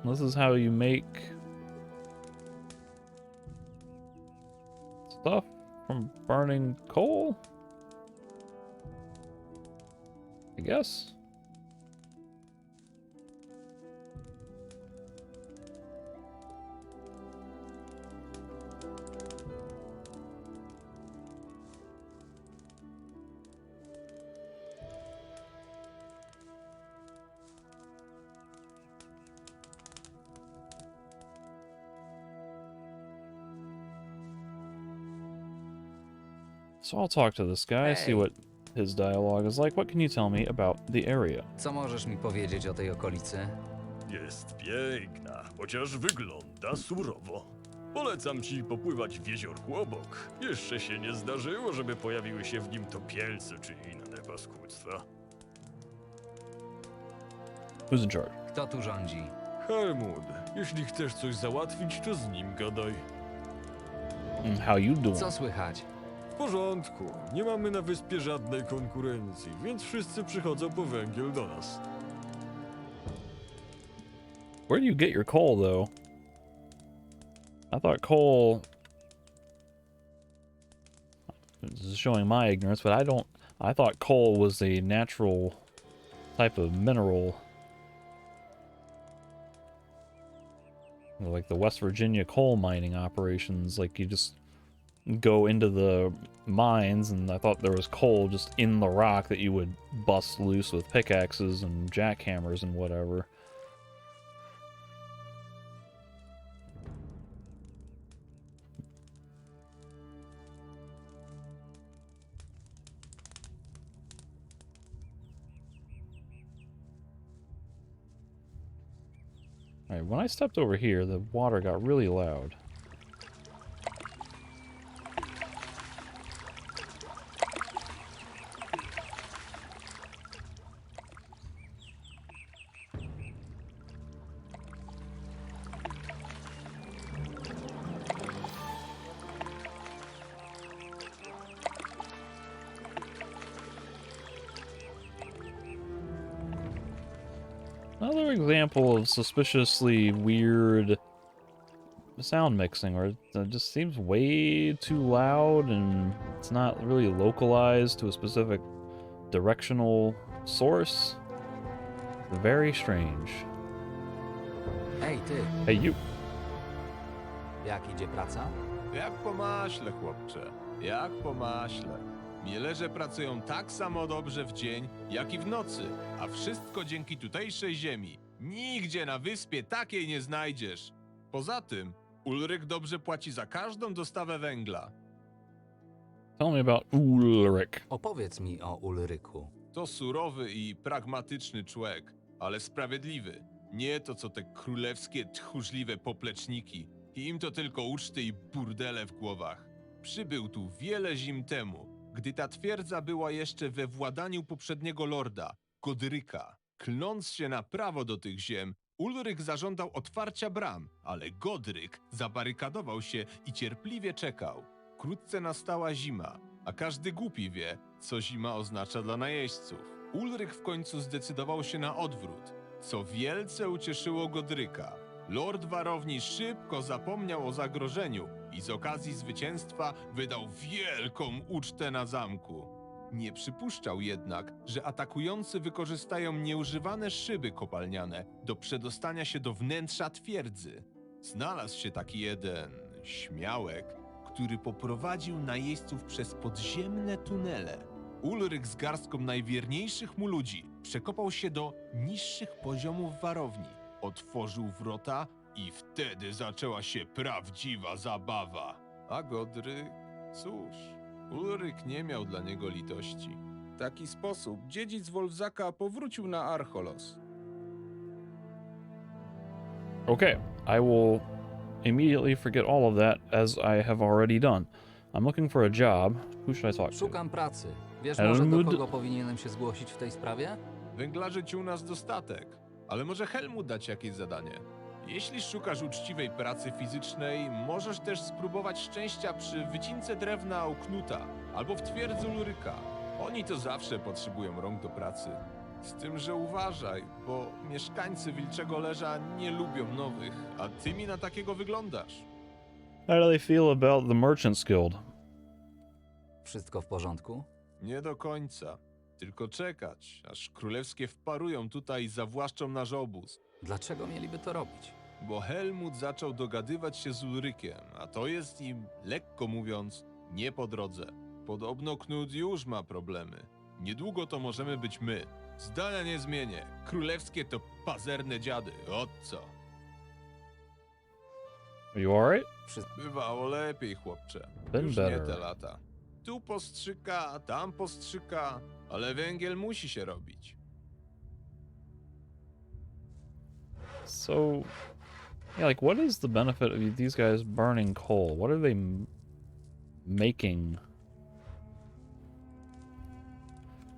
This is how you make stuff from burning coal? I guess. So I'll talk to this guy, see Hey. what his dialogue is like. What can you tell me about the area? Co możesz mi powiedzieć o tej okolicy? Jest piękna, chociaż wygląda surowo. Polecam ci popływać w jeziorku obok. Jeszcze się nie zdarzyło, żeby pojawiły się w nim topielce czy inne paskudztwa. Who's in charge? Kto tu rządzi? Helmut, jeśli chcesz coś załatwić, to z nim gadaj. How you doing? Co słychać? W porządku, nie mamy na wyspie żadnej konkurencji, więc wszyscy przychodzą po węgiel do nas. Where do you get your coal, though? I thought coal... This is showing my ignorance, but I thought coal was a natural type of mineral. Like the West Virginia coal mining operations, like you just go into the mines, and I thought there was coal just in the rock that you would bust loose with pickaxes and jackhammers and whatever. Alright, when I stepped over here, the water got really loud. Another example of suspiciously weird sound mixing, where it just seems way too loud and it's not really localized to a specific directional source. Very strange. Hej, ty, Hey, you. jak idzie praca? Jak po maśle, chłopcze, jak po maśle. Mielerze pracują tak samo dobrze w dzień, jak i w nocy, a wszystko dzięki tutejszej ziemi. Nigdzie na wyspie takiej nie znajdziesz. Poza tym, Ulryk dobrze płaci za każdą dostawę węgla. Tell me about Ulrich. Opowiedz mi o Ulryku. To surowy i pragmatyczny człowiek, ale sprawiedliwy. Nie to co te królewskie, tchórzliwe popleczniki. Im to tylko uczty i burdele w głowach. Przybył tu wiele zim temu, gdy ta twierdza była jeszcze we władaniu poprzedniego lorda, Godryka. Klnąc się na prawo do tych ziem, Ulryk zażądał otwarcia bram, ale Godryk zabarykadował się i cierpliwie czekał. Wkrótce nastała zima, a każdy głupi wie, co zima oznacza dla najeźdźców. Ulryk w końcu zdecydował się na odwrót, co wielce ucieszyło Godryka. Lord Warowni szybko zapomniał o zagrożeniu i z okazji zwycięstwa wydał wielką ucztę na zamku. Nie przypuszczał jednak, że atakujący wykorzystają nieużywane szyby kopalniane do przedostania się do wnętrza twierdzy. Znalazł się taki jeden śmiałek, który poprowadził najeźdźców przez podziemne tunele. Ulryk z garstką najwierniejszych mu ludzi przekopał się do niższych poziomów warowni, otworzył wrota i wtedy zaczęła się prawdziwa zabawa. A Godryk, cóż, Ulryk nie miał dla niego litości. W taki sposób dziedzic Wolfzaka powrócił na Archolos. Okay, I will immediately forget all of that, as I have already done. I'm looking for a job. Who should I talk to? Szukam pracy. Wiesz może, do Helmut? kogo powinienem się zgłosić w tej sprawie? Węglarzy ci u nas dostatek, ale może Helmut dać jakieś zadanie. Jeśli szukasz uczciwej pracy fizycznej, możesz też spróbować szczęścia przy wycince drewna u Knuta albo w twierdzy Ulryka. Oni to zawsze potrzebują rąk do pracy. Z tym, że uważaj, bo mieszkańcy Wilczego Leża nie lubią nowych, a ty mi na takiego wyglądasz. How do they feel about the Merchants Guild? Wszystko w porządku? Nie do końca. Tylko czekać, aż królewskie wparują tutaj i zawłaszczą nasz obóz. Dlaczego mieliby to robić? Bo Helmut zaczął dogadywać się z Ulrykiem, a to jest im, lekko mówiąc, nie po drodze. Podobno Knut już ma problemy. Niedługo to możemy być my. Zdania nie zmienię. Królewskie to pazerne dziady. Ot co? Are you alright? Bywało lepiej, chłopcze. Been Już nie better. te lata. Tu postrzyka, tam postrzyka, ale węgiel musi się robić. So, yeah, like, what is the benefit of these guys burning coal? What are they making?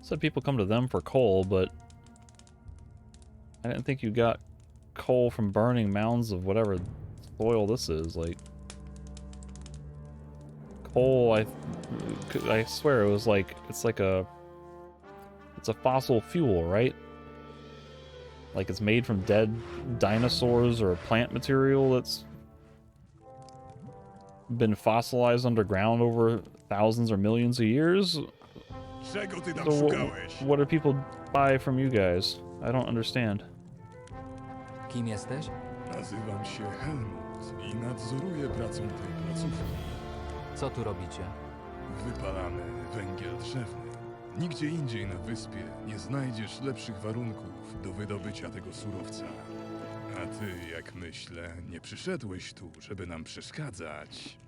Said people come to them for coal, but I didn't think you got coal from burning mounds of whatever soil this is. Like, coal, I swear it was like, it's a fossil fuel, right? Like it's made from dead dinosaurs or plant material that's been fossilized underground over thousands or millions of years. Czego ty tam So szukałeś? what do people buy from you guys? I don't understand. Kim jesteś? Nazywam się Helmut i nadzoruję pracę tej placówki. Co tu robicie? Wypalamy węgiel drzewny. Nigdzie indziej na wyspie nie znajdziesz lepszych warunków do wydobycia tego surowca. A ty, jak myślę, nie przyszedłeś tu, żeby nam przeszkadzać.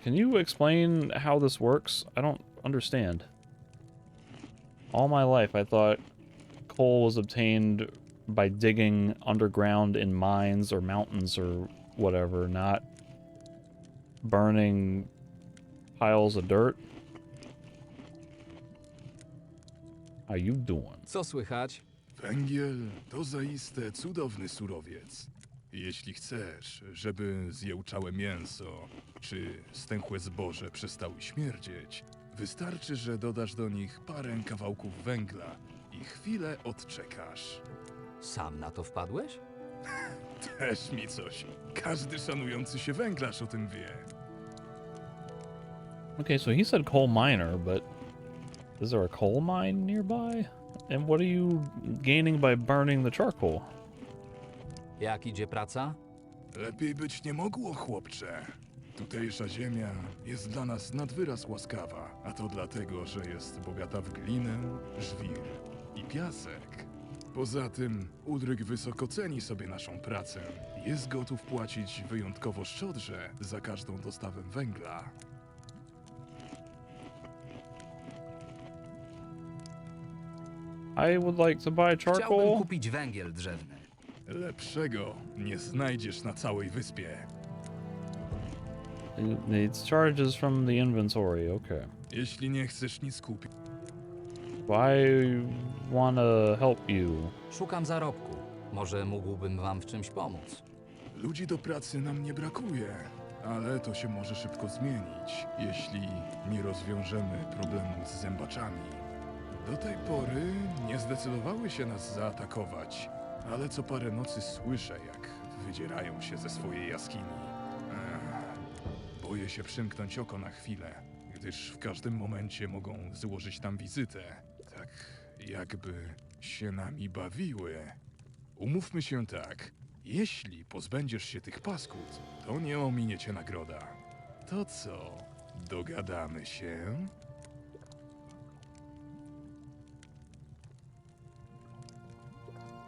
Can you explain how this works? I don't understand. All my life I thought coal was obtained by digging underground in mines or mountains or whatever, not burning piles of dirt. How you doing? Co słychać? Węgiel to zaiste cudowny surowiec. Jeśli chcesz, żeby zjełczałe mięso czy stęchłe zboże przestały śmierdzieć, wystarczy, że dodasz do nich parę kawałków węgla i chwilę odczekasz. Sam na to wpadłeś? Też mi coś. Każdy szanujący się węglarz o tym wie. Okay, so he said coal miner, but is there a coal mine nearby? And what are you gaining by burning the charcoal? Jak idzie praca? Lepiej być nie mogło, chłopcze. Tutejsza ziemia jest dla nas nad wyraz łaskawa, a to dlatego, że jest bogata w glinę, żwir i piasek. Poza tym Ulryk wysoko ceni sobie naszą pracę i jest gotów płacić wyjątkowo szczodrze za każdą dostawę węgla. I would like to buy Chciałbym charcoal. kupić węgiel drzewny. Lepszego nie znajdziesz na całej wyspie. It needs charges from the inventory, okay. Jeśli nie chcesz nic kupić, I wanna help you. Szukam zarobku. Może mógłbym wam w czymś pomóc. Ludzi do pracy nam nie brakuje, ale to się może szybko zmienić, jeśli nie rozwiążemy problemu z zębaczami. Do tej pory nie zdecydowały się nas zaatakować, ale co parę nocy słyszę, jak wydzierają się ze swojej jaskini. Boję się przymknąć oko na chwilę, gdyż w każdym momencie mogą złożyć tam wizytę, tak jakby się nami bawiły. Umówmy się tak, jeśli pozbędziesz się tych paskud, to nie ominie cię nagroda. To co, dogadamy się?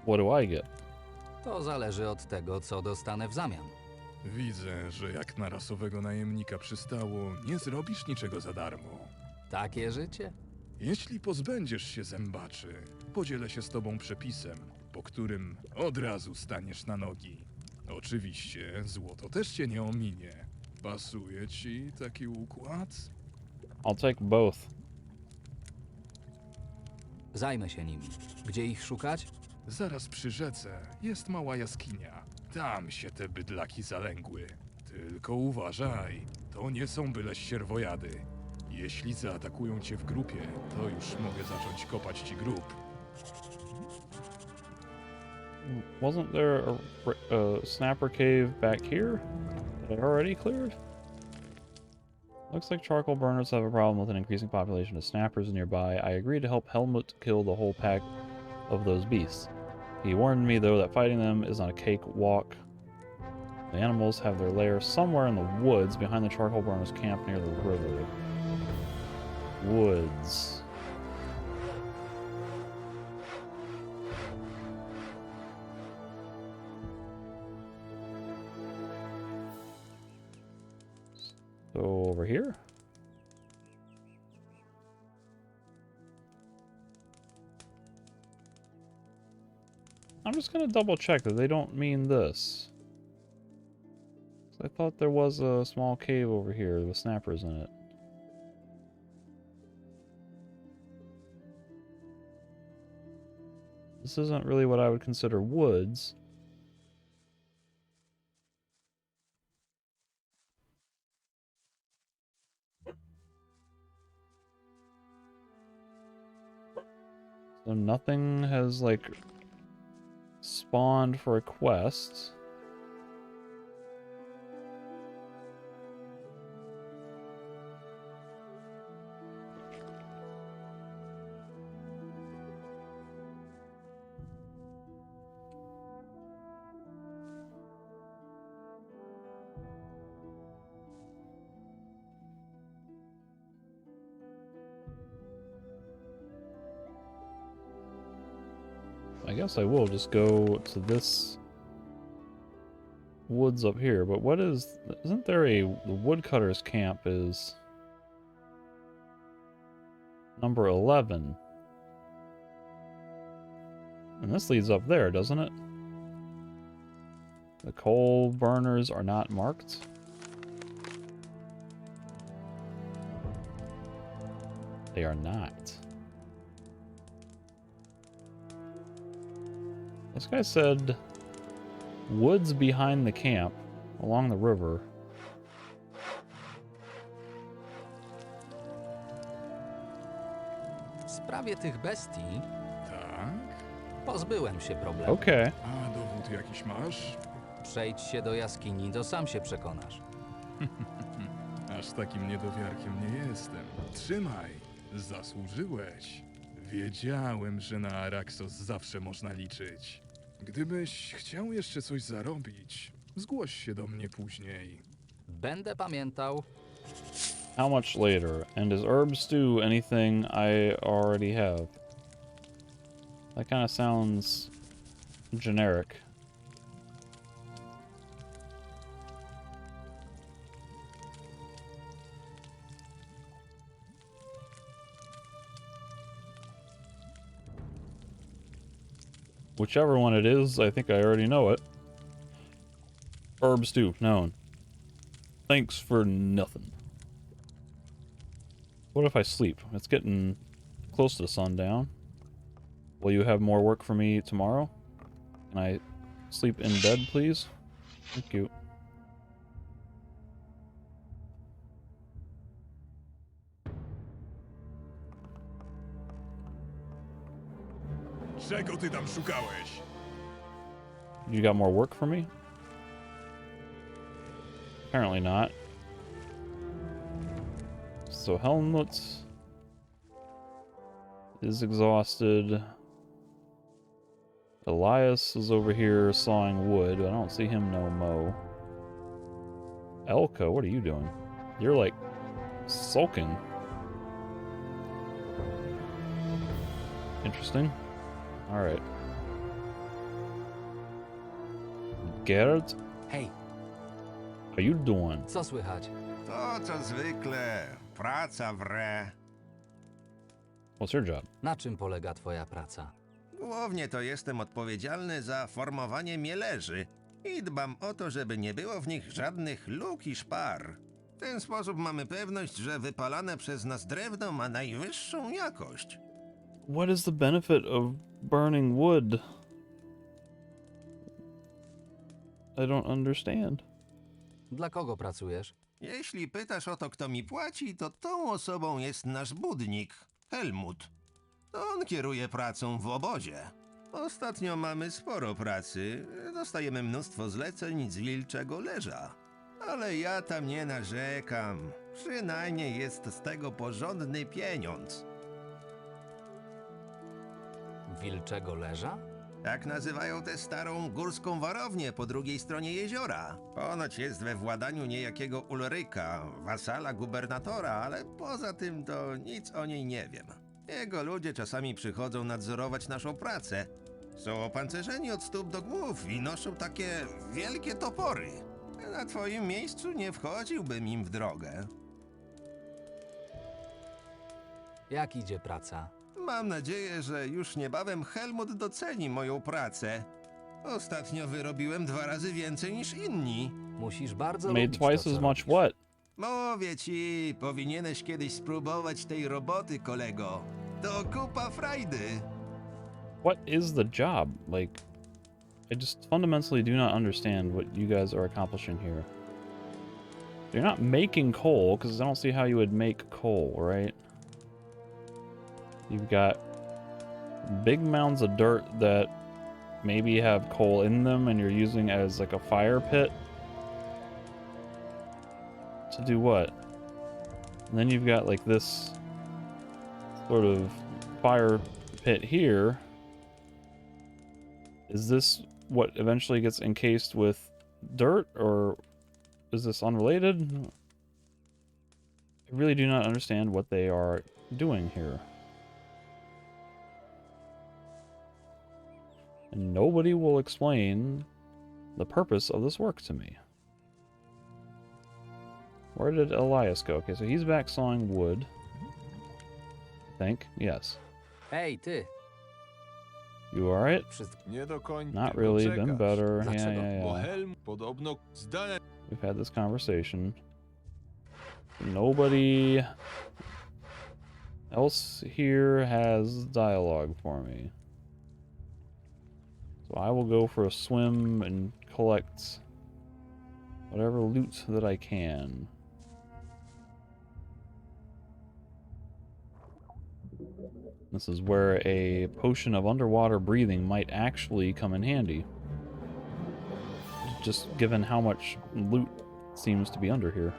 What do I get? To zależy od tego, co dostanę w zamian. Widzę, że jak na rasowego najemnika przystało, nie zrobisz niczego za darmo. Takie życie? Jeśli pozbędziesz się zębaczy, podzielę się z tobą przepisem, po którym od razu staniesz na nogi. Oczywiście, złoto też cię nie ominie. Pasuje ci taki układ? I'll take both. Zajmę się nimi. Gdzie ich szukać? Zaraz przy rzece jest mała jaskinia. Tam się te bydlaki zalęgły. Tylko uważaj, to nie są byle ścierwojady. Jeśli zaatakują cię w grupie, to już mogę zacząć kopać ci grób. Wasn't there a snapper cave back here that I already cleared? Looks like charcoal burners have a problem with an increasing population of snappers nearby. I agreed to help Helmut kill the whole pack of those beasts. He warned me, though, that fighting them is not a cakewalk. The animals have their lair somewhere in the woods behind the charcoal burners' camp near the river. Woods. So over here? I'm just gonna double check that they don't mean this. I thought there was a small cave over here with snappers in it. This isn't really what I would consider woods. So nothing has, like, spawned for a quest. I guess I will just go to this woods up here, but what is... Isn't there a... The woodcutter's camp is... number 11. And this leads up there, doesn't it? The coal burners are not marked. They are not. This guy said woods behind the camp along the river. W sprawie tych bestii Tak? pozbyłem się problemu. Okay. A dowód jakiś masz? Przejdź się do jaskini, to sam się przekonasz. Aż takim niedowiarkiem nie jestem. Trzymaj, zasłużyłeś. Wiedziałem, że na Araxos zawsze można liczyć. Gdybyś chciał jeszcze coś zarobić, zgłoś się do mnie później. Będę pamiętał. How much later? And is herb stew anything I already have? That kind of sounds generic. Whichever one it is, I think I already know it. Herb stew, known. Thanks for nothing. What if I sleep? It's getting close to sundown. Will you have more work for me tomorrow? Can I sleep in bed, please? Thank you. Czego ty tam szukałeś? You got more work for me? Apparently not. So Helmut is exhausted. Elias is over here sawing wood. I don't see him no mo. Elko, what are you doing? You're like sulking. Interesting. Alright. Gerd, Hej, how you doing? co słychać? To co zwykle, praca wre. What's your job? Na czym polega twoja praca? Głównie to jestem odpowiedzialny za formowanie mielerzy i dbam o to, żeby nie było w nich żadnych luk i szpar. W ten sposób mamy pewność, że wypalane przez nas drewno ma najwyższą jakość. What is the benefit of burning wood? I don't understand. Dla kogo pracujesz? Jeśli pytasz o to, kto mi płaci, to tą osobą jest nasz budnik, Helmut. To on kieruje pracą w obozie. Ostatnio mamy sporo pracy, dostajemy mnóstwo zleceń z wilczego leża. Ale ja tam nie narzekam, przynajmniej jest z tego porządny pieniądz. Wilczego leża? Tak nazywają tę starą górską warownię po drugiej stronie jeziora. Ponoć jest we władaniu niejakiego Ulryka, wasala gubernatora, ale poza tym to nic o niej nie wiem. Jego ludzie czasami przychodzą nadzorować naszą pracę. Są opancerzeni od stóp do głów i noszą takie wielkie topory. Na twoim miejscu nie wchodziłbym im w drogę. Jak idzie praca? Mam nadzieję, że już niebawem Helmut doceni moją pracę. Ostatnio wyrobiłem 2 razy więcej niż inni. Musisz bardzo Made lubić twice to, as co much robisz. what? Mówię ci, powinieneś kiedyś spróbować tej roboty, kolego. To kupa frajdy. What is the job? Like, I just fundamentally do not understand what you guys are accomplishing here. You're not making coal, because I don't see how you would make coal, right? You've got big mounds of dirt that maybe have coal in them and you're using as like a fire pit. To do what? And then you've got like this sort of fire pit here. Is this what eventually gets encased with dirt, or is this unrelated? I really do not understand what they are doing here. And nobody will explain the purpose of this work to me. Where did Elias go? Okay, so he's back sawing wood. I think. Yes. Hej, ty! You alright? Wszystko. Nie do końca. Not really. Been better. Yeah, Dlaczego? yeah, Bo yeah. Helm podobno zdania We've had this conversation. Nobody else here has dialogue for me. So I will go for a swim and collect whatever loot that I can. This is where a potion of underwater breathing might actually come in handy. Just given how much loot seems to be under here.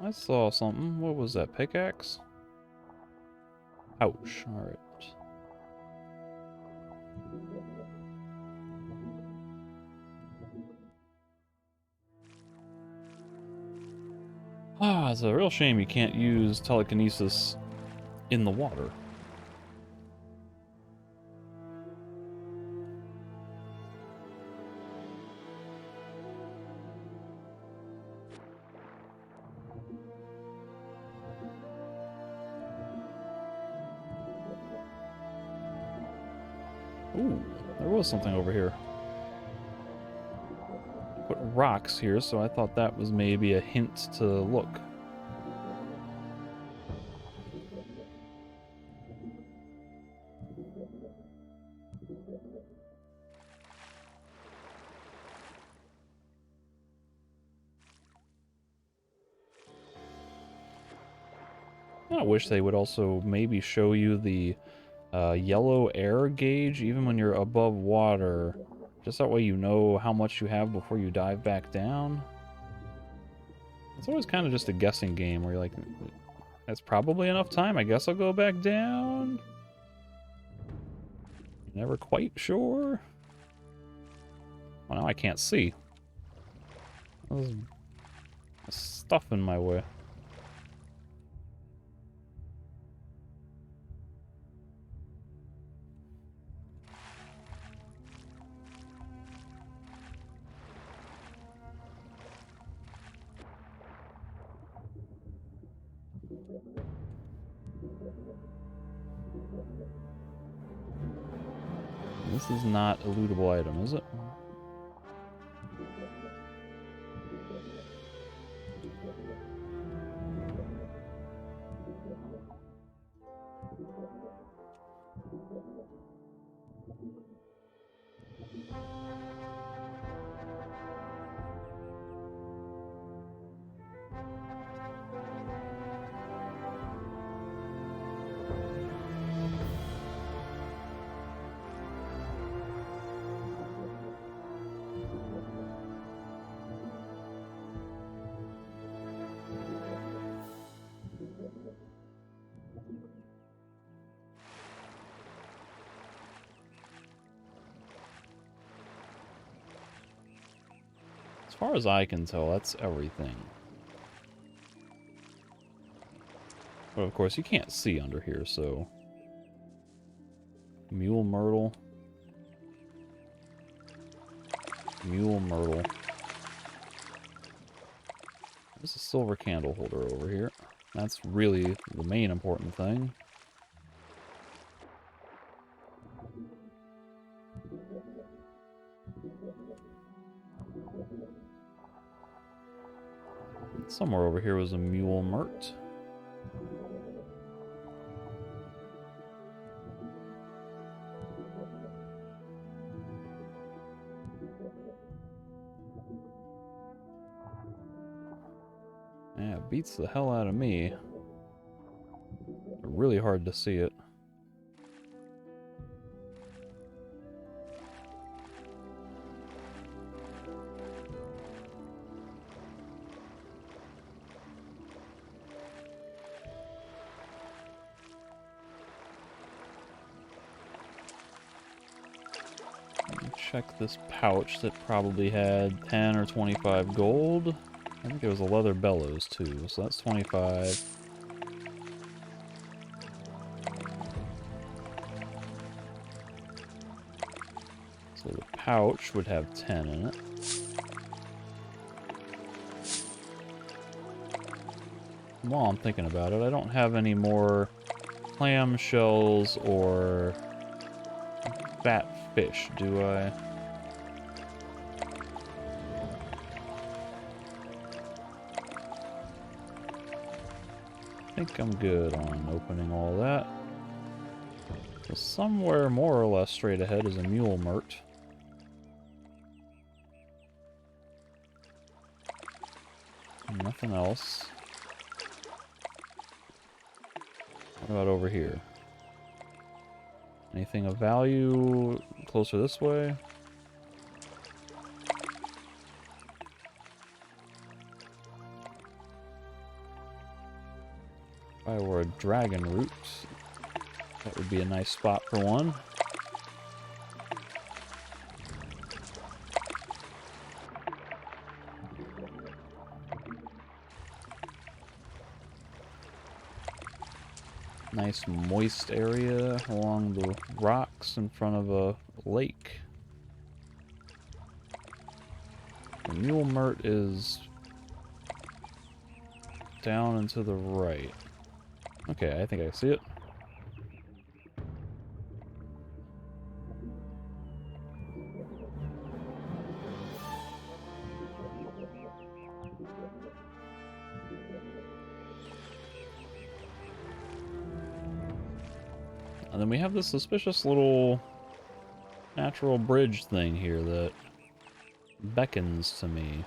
I saw something. What was that? Pickaxe? Ouch. Alright. Ah, it's a real shame you can't use telekinesis in the water. Ooh, there was something over here. Put rocks here, so I thought that was maybe a hint to look. I wish they would also maybe show you the yellow air gauge even when you're above water. Just that way you know how much you have before you dive back down. It's always kind of just a guessing game where you're like, that's probably enough time. I guess I'll go back down. Never quite sure. Well, now I can't see. There's stuff in my way. This is not a lootable item, is it? As far as I can tell, that's everything. But of course, you can't see under here, so... Mule myrtle. Mule myrtle. There's a silver candle holder over here. That's really the main important thing. Somewhere over here was a mule myrt. Yeah, it beats the hell out of me. Really hard to see it. Check this pouch that probably had 10 or 25 gold. I think there was a leather bellows too, so that's 25. So the pouch would have 10 in it. While I'm thinking about it, I don't have any more clam shells or fat fish, do I? I think I'm good on opening all that. So somewhere more or less straight ahead is a mule myrt. Nothing else. What about over here? Anything of value closer this way? If I were a dragon root, that would be a nice spot for one. Nice moist area along the rocks in front of a lake. The mule Myrt is down and to the right. Okay, I think I see it. And then we have this suspicious little natural bridge thing here that beckons to me.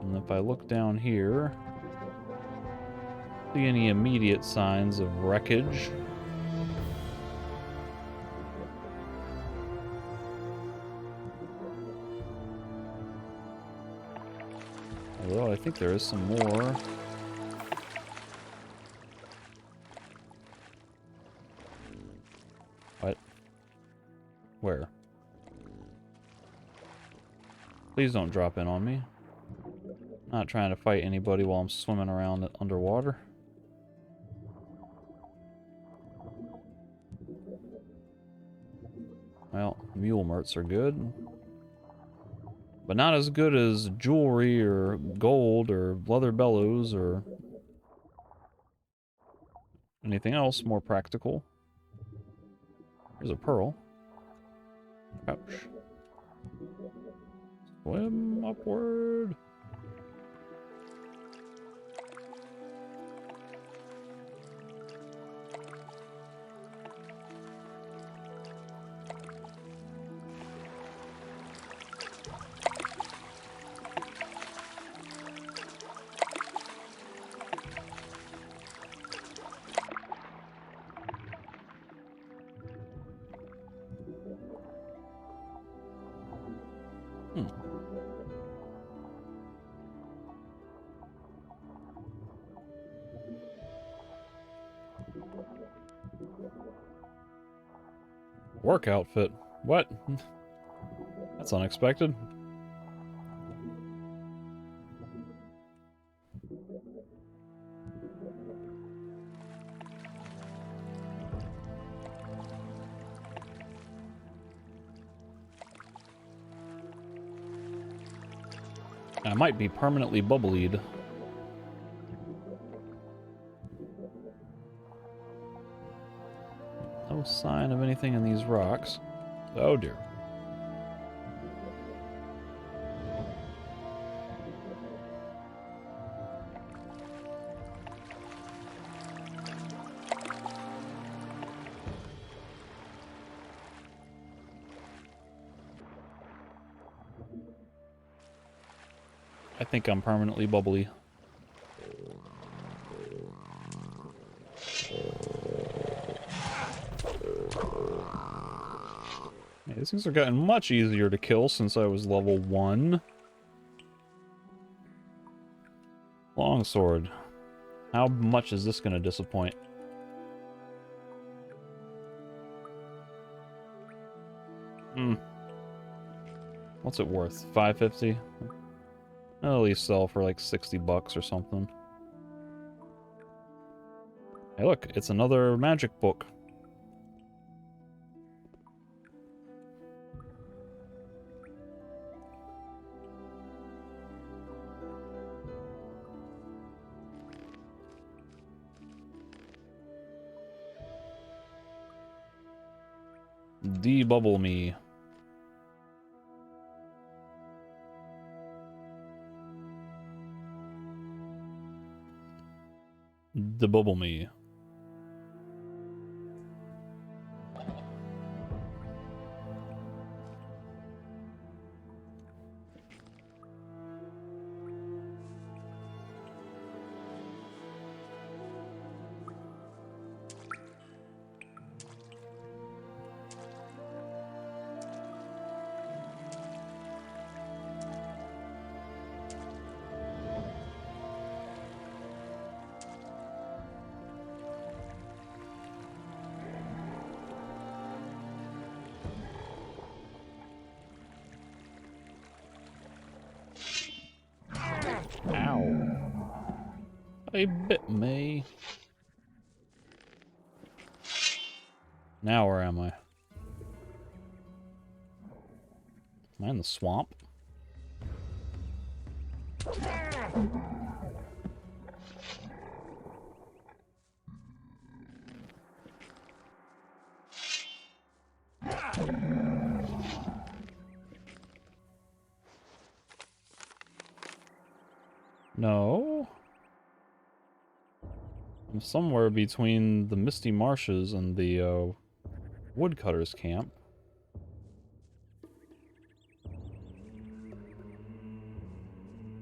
And if I look down here, see any immediate signs of wreckage? Although I think there is some more. What? Where? Please don't drop in on me. Not trying to fight anybody while I'm swimming around underwater. Well, mule Myrts are good. But not as good as jewelry or gold or leather bellows or anything else more practical. There's a pearl. Ouch. Swim upward. Work outfit. What? That's unexpected. I might be permanently bubblied. No sign of anything in these rocks. Oh dear. I think I'm permanently bubbly. Yeah, these things are getting much easier to kill since I was level 1. Longsword. How much is this going to disappoint? What's it worth? 550? I'll at least sell for like 60 bucks or something. Hey look, it's another magic book. Debubble me. Debubble me. Ow. They bit me. Now where am I? Am I in the swamp? No. I'm somewhere between the Misty Marshes and the Woodcutter's camp.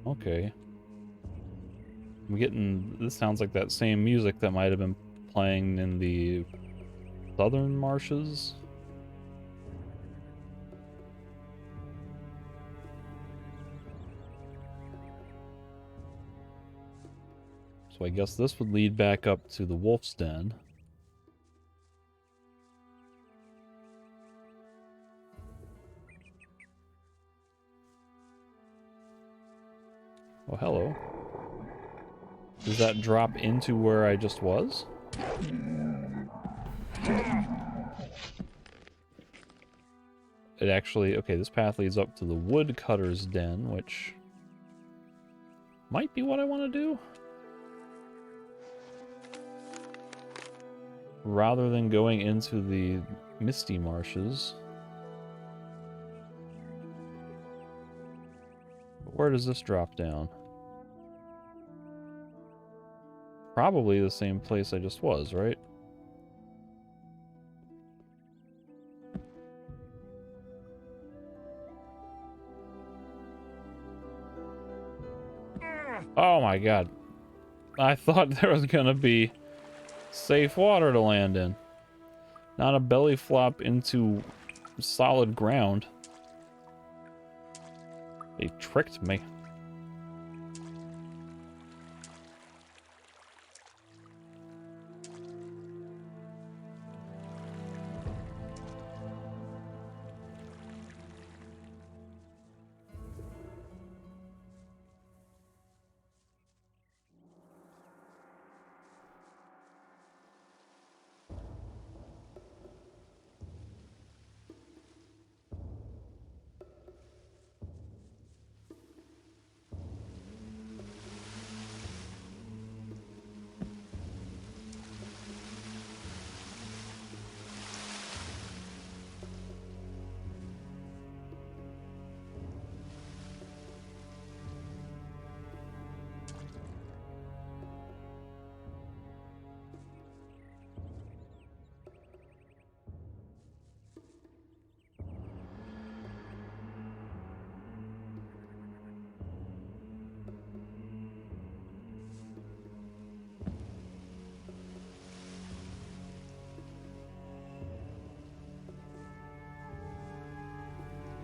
Okay. I'm getting... This sounds like that same music that might have been playing in the Southern Marshes. So I guess this would lead back up to the Wolf's Den. Oh, hello. Does that drop into where I just was? It actually... Okay, this path leads up to the Woodcutter's Den, which might be what I want to do. Rather than going into the Misty Marshes. Where does this drop down? Probably the same place I just was, right? Oh my god. I thought there was gonna be safe water to land in. Not a belly flop into solid ground. They tricked me.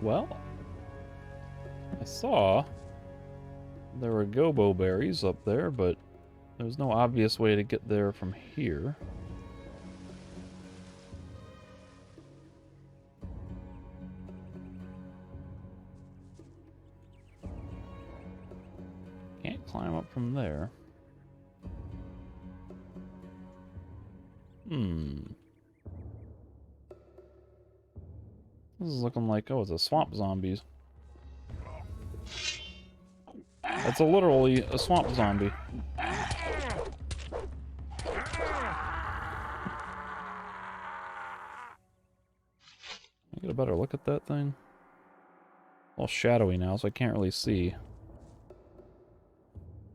Well, I saw there were gobo berries up there, but there's no obvious way to get there from here. Can't climb up from there. This is looking like, oh, it's a swamp zombies. That's literally a swamp zombie. Get a better look at that thing. All shadowy now, so I can't really see.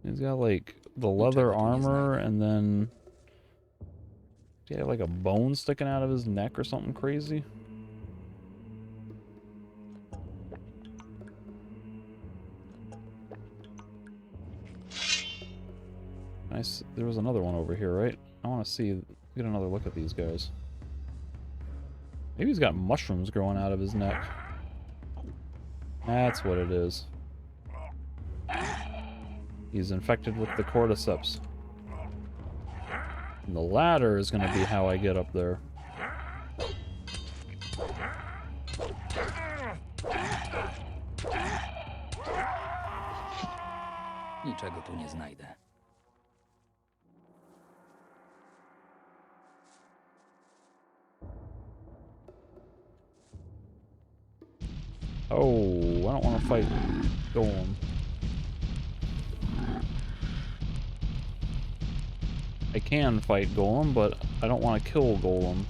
He's got like the leather armor, and then he had like a bone sticking out of his neck or something crazy. Nice. There was another one over here, right? I want to see, get another look at these guys. Maybe he's got mushrooms growing out of his neck. That's what it is. He's infected with the cordyceps. And the ladder is going to be how I get up there. Niczego tu nie znajdę. Oh, I don't want to fight Golem. I can fight Golem, but I don't want to kill Golem.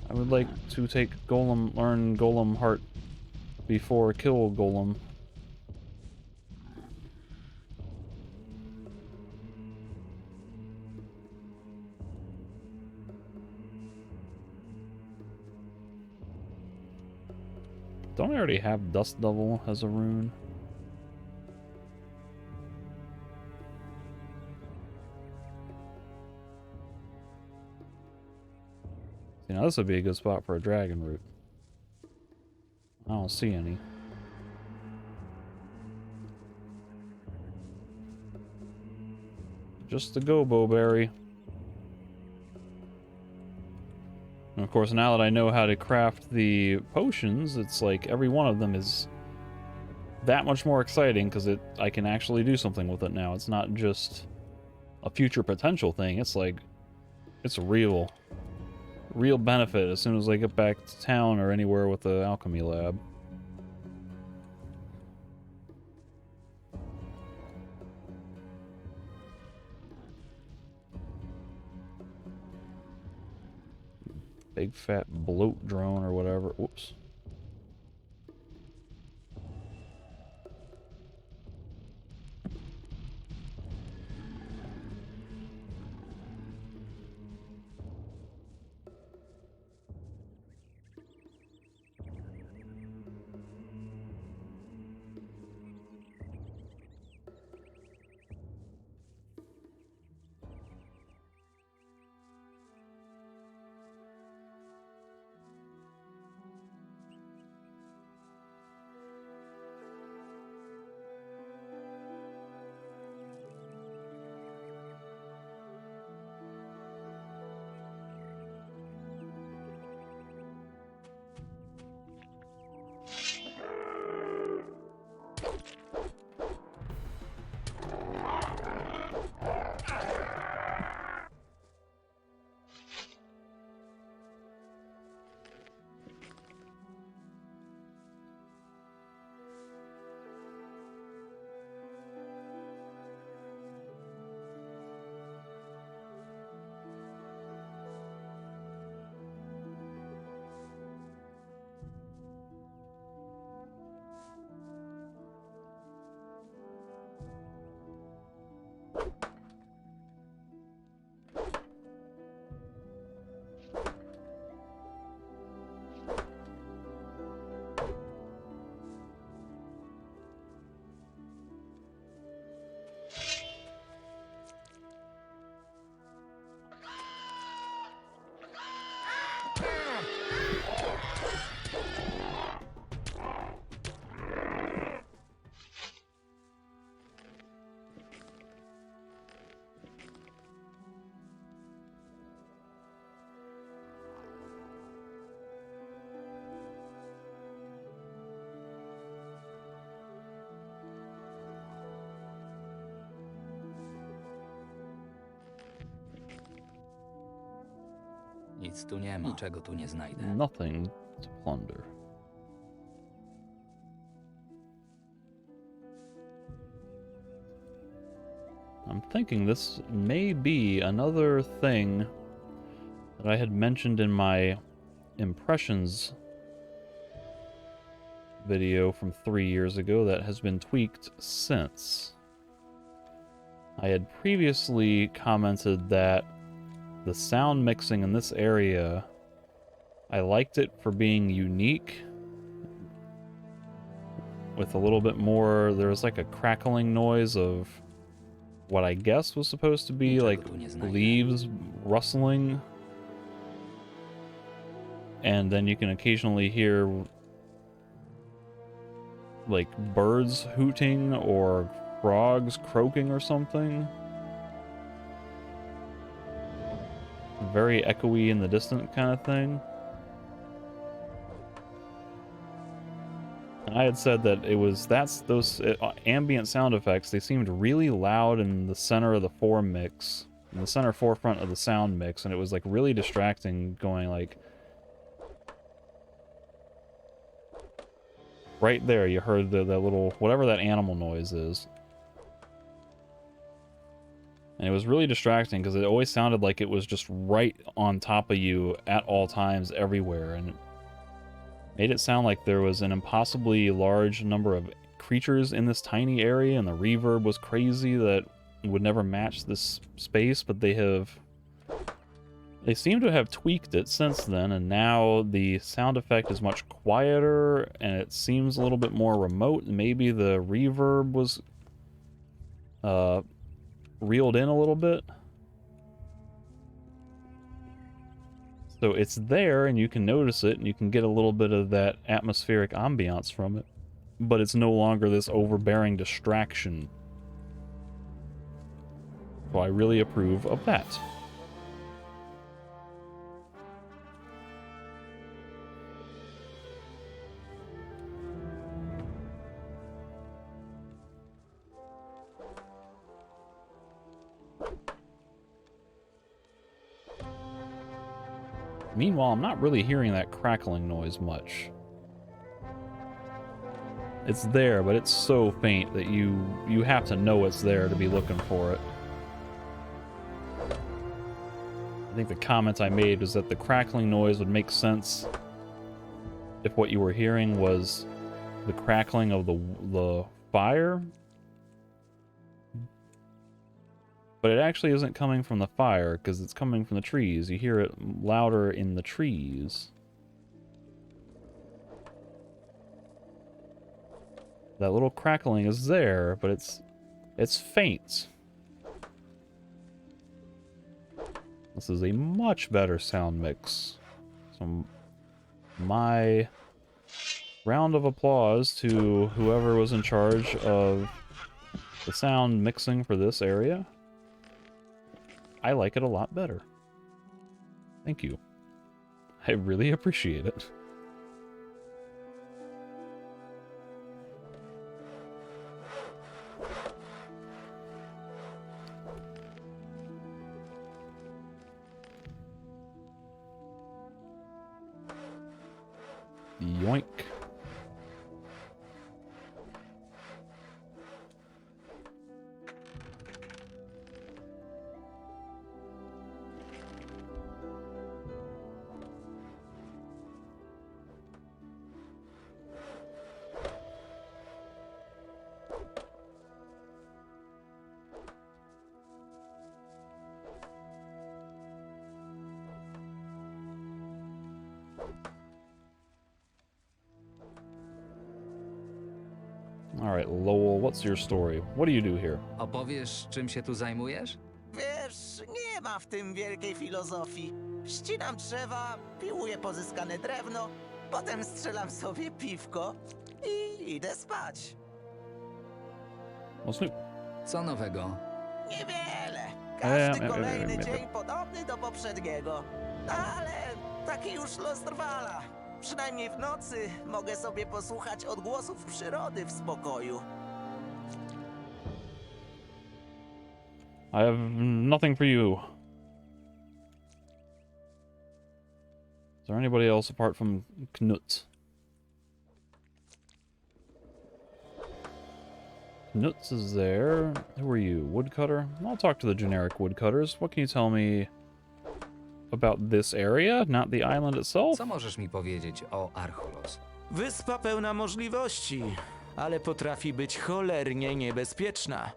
I would like to take Golem, learn Golem Heart before kill Golem. Don't I already have Dust Devil as a rune? See, now this would be a good spot for a dragon root. I don't see any. Just the Gobo Berry. And of course, now that I know how to craft the potions, it's like every one of them is that much more exciting because I can actually do something with it now. It's not just a future potential thing. It's like it's a real benefit as soon as I get back to town or anywhere with the alchemy lab. Big fat bloat drone or whatever. Whoops. Nic tu nie ma. Niczego tu nie znajdę. Nothing to plunder. I'm thinking this may be another thing that I had mentioned in my impressions video from 3 years ago that has been tweaked since. I had previously commented that the sound mixing in this area, I liked it for being unique. With a little bit more, there was like a crackling noise of what I guess was supposed to be like leaves rustling. And then you can occasionally hear like birds hooting or frogs croaking or something. Very echoey in the distant kind of thing. I had said that those ambient sound effects, they seemed really loud in the center of the in the center forefront of the sound mix, and it was like really distracting going like right there. You heard that little, whatever that animal noise is. And it was really distracting because it always sounded like it was just right on top of you at all times everywhere, and it made it sound like there was an impossibly large number of creatures in this tiny area, and the reverb was crazy that would never match this space, but they seem to have tweaked it since then, and now the sound effect is much quieter and it seems a little bit more remote. Maybe the reverb was reeled in a little bit. So it's there and you can notice it and you can get a little bit of that atmospheric ambiance from it, but it's no longer this overbearing distraction. So I really approve of that. Meanwhile, I'm not really hearing that crackling noise much. It's there, but it's so faint that you have to know it's there to be looking for it. I think the comment I made was that the crackling noise would make sense if what you were hearing was the crackling of the fire. But it actually isn't coming from the fire, because it's coming from the trees. You hear it louder in the trees. That little crackling is there, but it's faint. This is a much better sound mix. So my round of applause to whoever was in charge of the sound mixing for this area. I like it a lot better. Thank you. I really appreciate it. Yoink. Alright, Lowell, what's your story? What do you do here? Opowiesz, czym się tu zajmujesz? Wiesz, nie ma w tym wielkiej filozofii. Ścinam drzewa, piłuję pozyskane drewno, potem strzelam sobie piwko i idę spać. Co nowego? Niewiele. Każdy kolejny dzień podobny do poprzedniego. Ale taki już los trwala. Przynajmniej w nocy mogę sobie posłuchać odgłosów przyrody w spokoju. I have nothing for you. Is there anybody else apart from Knut? Knut is there. Who are you? Woodcutter? I'll talk to the generic woodcutters. What can you tell me about this area, not the island itself? Co możesz mi powiedzieć o Archolos? Wyspa pełna możliwości, ale potrafi być cholernie niebezpieczna.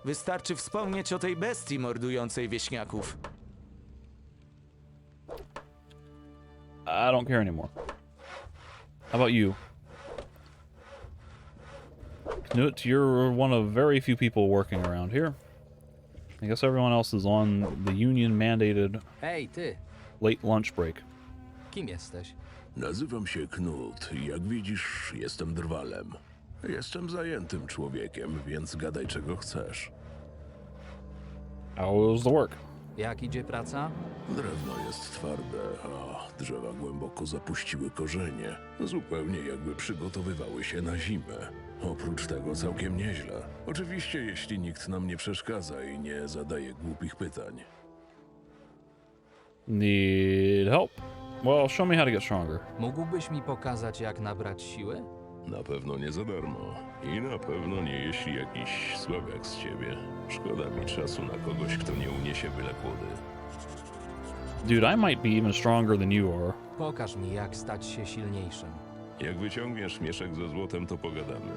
Wystarczy wspomnieć o tej bestii mordującej wieśniaków. I don't care anymore. How about you? Knut, you're one of very few people working around here. I guess everyone else is on the union-mandated Hej, ty! late lunch break. Kim jesteś? Nazywam się Knut i jak widzisz, jestem drwalem. Jestem zajętym człowiekiem, więc gadaj czego chcesz. How was the work? Jak idzie praca? Drewno jest twarde, a drzewa głęboko zapuściły korzenie. Zupełnie jakby przygotowywały się na zimę. Oprócz tego całkiem nieźle. Oczywiście, jeśli nikt nam nie przeszkadza i nie zadaje głupich pytań. Need help? Well, show me how to get stronger. Mógłbyś mi pokazać, jak nabrać siły? Na pewno nie za darmo. I na pewno nie jeśli jakiś słabiak z ciebie. Szkoda mi czasu na kogoś, kto nie uniesie byle kłody. Dude, I might be even stronger than you are. Pokaż mi, jak stać się silniejszym. Jak wyciągniesz mieszek ze złotem, to pogadamy.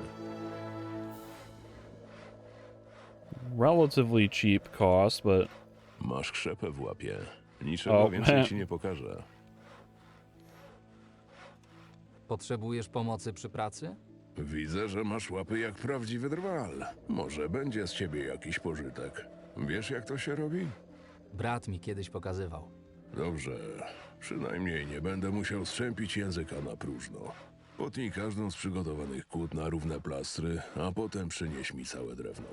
Relatively cheap cost, but... Masz krzepę w łapie. Niczego więcej ci nie pokażę. Potrzebujesz pomocy przy pracy? Widzę, że masz łapy jak prawdziwy drwal. Może będzie z ciebie jakiś pożytek. Wiesz, jak to się robi? Brat mi kiedyś pokazywał. Dobrze. Przynajmniej nie będę musiał strzępić języka na próżno. Potnij każdą z przygotowanych kłód na równe plastry, a potem przynieś mi całe drewno.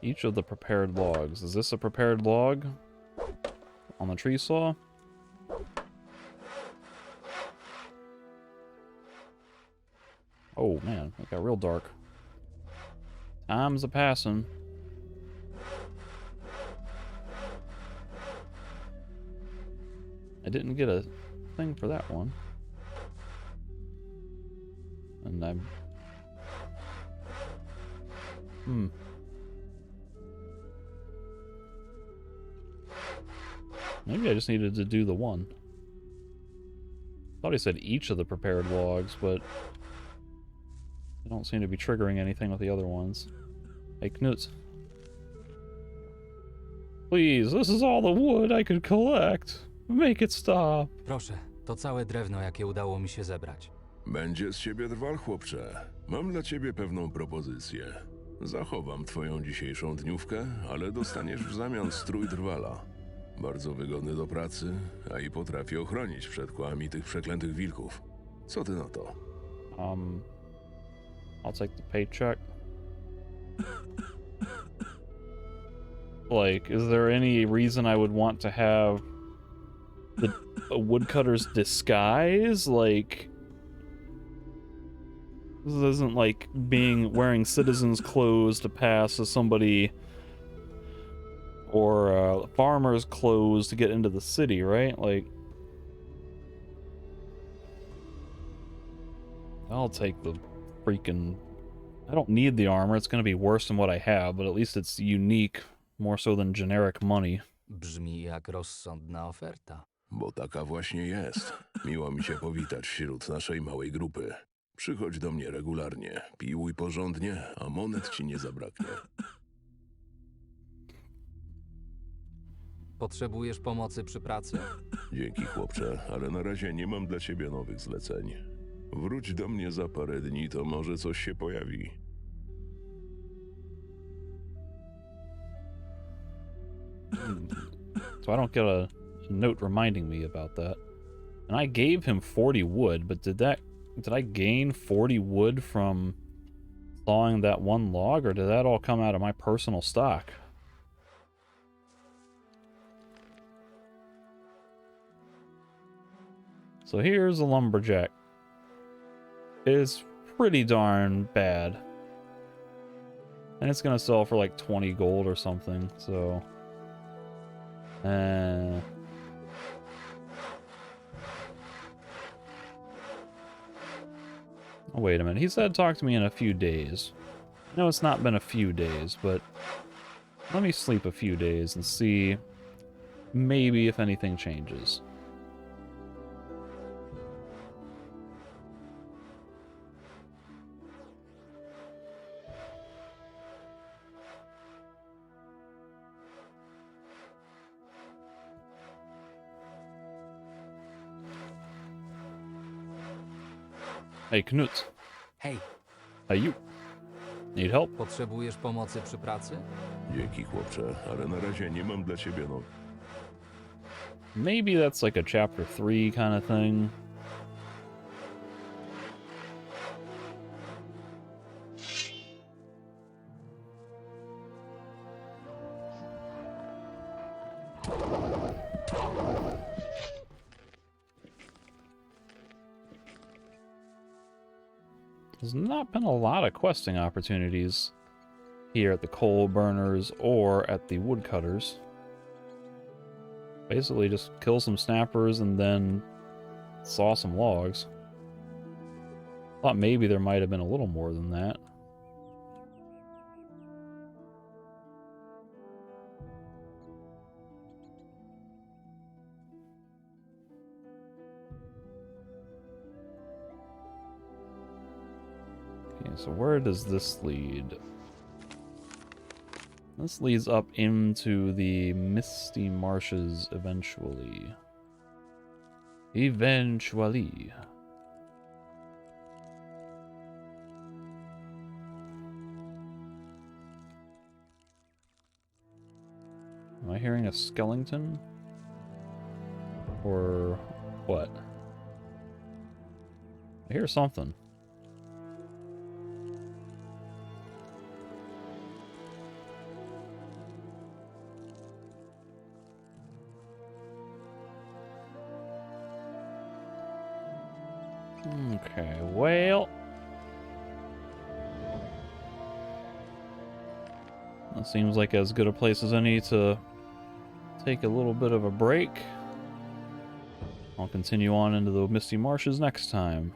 Each of the prepared logs. Is this a prepared log? On the tree saw? Oh man, it got real dark. Time's a passing. I didn't get a thing for that one. And I'm... Maybe I just needed to do the one. Thought he said each of the prepared logs, but I don't seem to be triggering anything with the other ones. Hey, Knut. Please, this is all the wood I could collect. Make it stop. Proszę, to całe drewno, jakie udało mi się zebrać. Będzie z ciebie drwal, chłopcze. Mam dla ciebie pewną propozycję. Zachowam twoją dzisiejszą dniówkę, ale dostaniesz w zamian strój drwala. Bardzo wygodny do pracy, a i potrafi ochronić przed kłami tych przeklętych wilków. Co ty na to? I'll take the paycheck. Like, is there any reason I would want to have a woodcutter's disguise? Like, this isn't like wearing citizen's clothes to pass as somebody, or farmer's clothes to get into the city, right? Like, I'll take the freaking... I don't need the armor, it's gonna be worse than what I have, but at least it's unique, more so than generic money. Brzmi jak rozsądna oferta. Bo taka właśnie jest. Miło mi cię powitać wśród naszej małej grupy. Przychodź do mnie regularnie, piłuj porządnie, a monet ci nie zabraknie. Potrzebujesz pomocy przy pracy? Dzięki, chłopcze, ale na razie nie mam dla ciebie nowych zleceń. Wróć do mnie za parę dni, to może coś się pojawi. So I don't get a note reminding me about that. And I gave him 40 wood, but did I gain 40 wood from sawing that one log, or did that all come out of my personal stock? So here's a lumberjack. It's pretty darn bad. And it's gonna sell for like 20 gold or something, so... Oh, wait a minute. He said talk to me in a few days. No, it's not been a few days, but let me sleep a few days and see maybe if anything changes. Hey, Knut. Hej, Hey, you. Need help? potrzebujesz pomocy przy pracy? Dzięki, chłopcze, ale na razie nie mam dla ciebie Maybe that's like a chapter 3 kind of thing. There's not been a lot of questing opportunities here at the coal burners or at the woodcutters. Basically just kill some snappers and then saw some logs. Thought maybe there might have been a little more than that. Okay, so where does this lead? This leads up into the misty marshes eventually. Eventually. Am I hearing a skeleton? Or what? I hear something. Okay, well... that seems like as good a place as any to take a little bit of a break. I'll continue on into the Misty Marshes next time.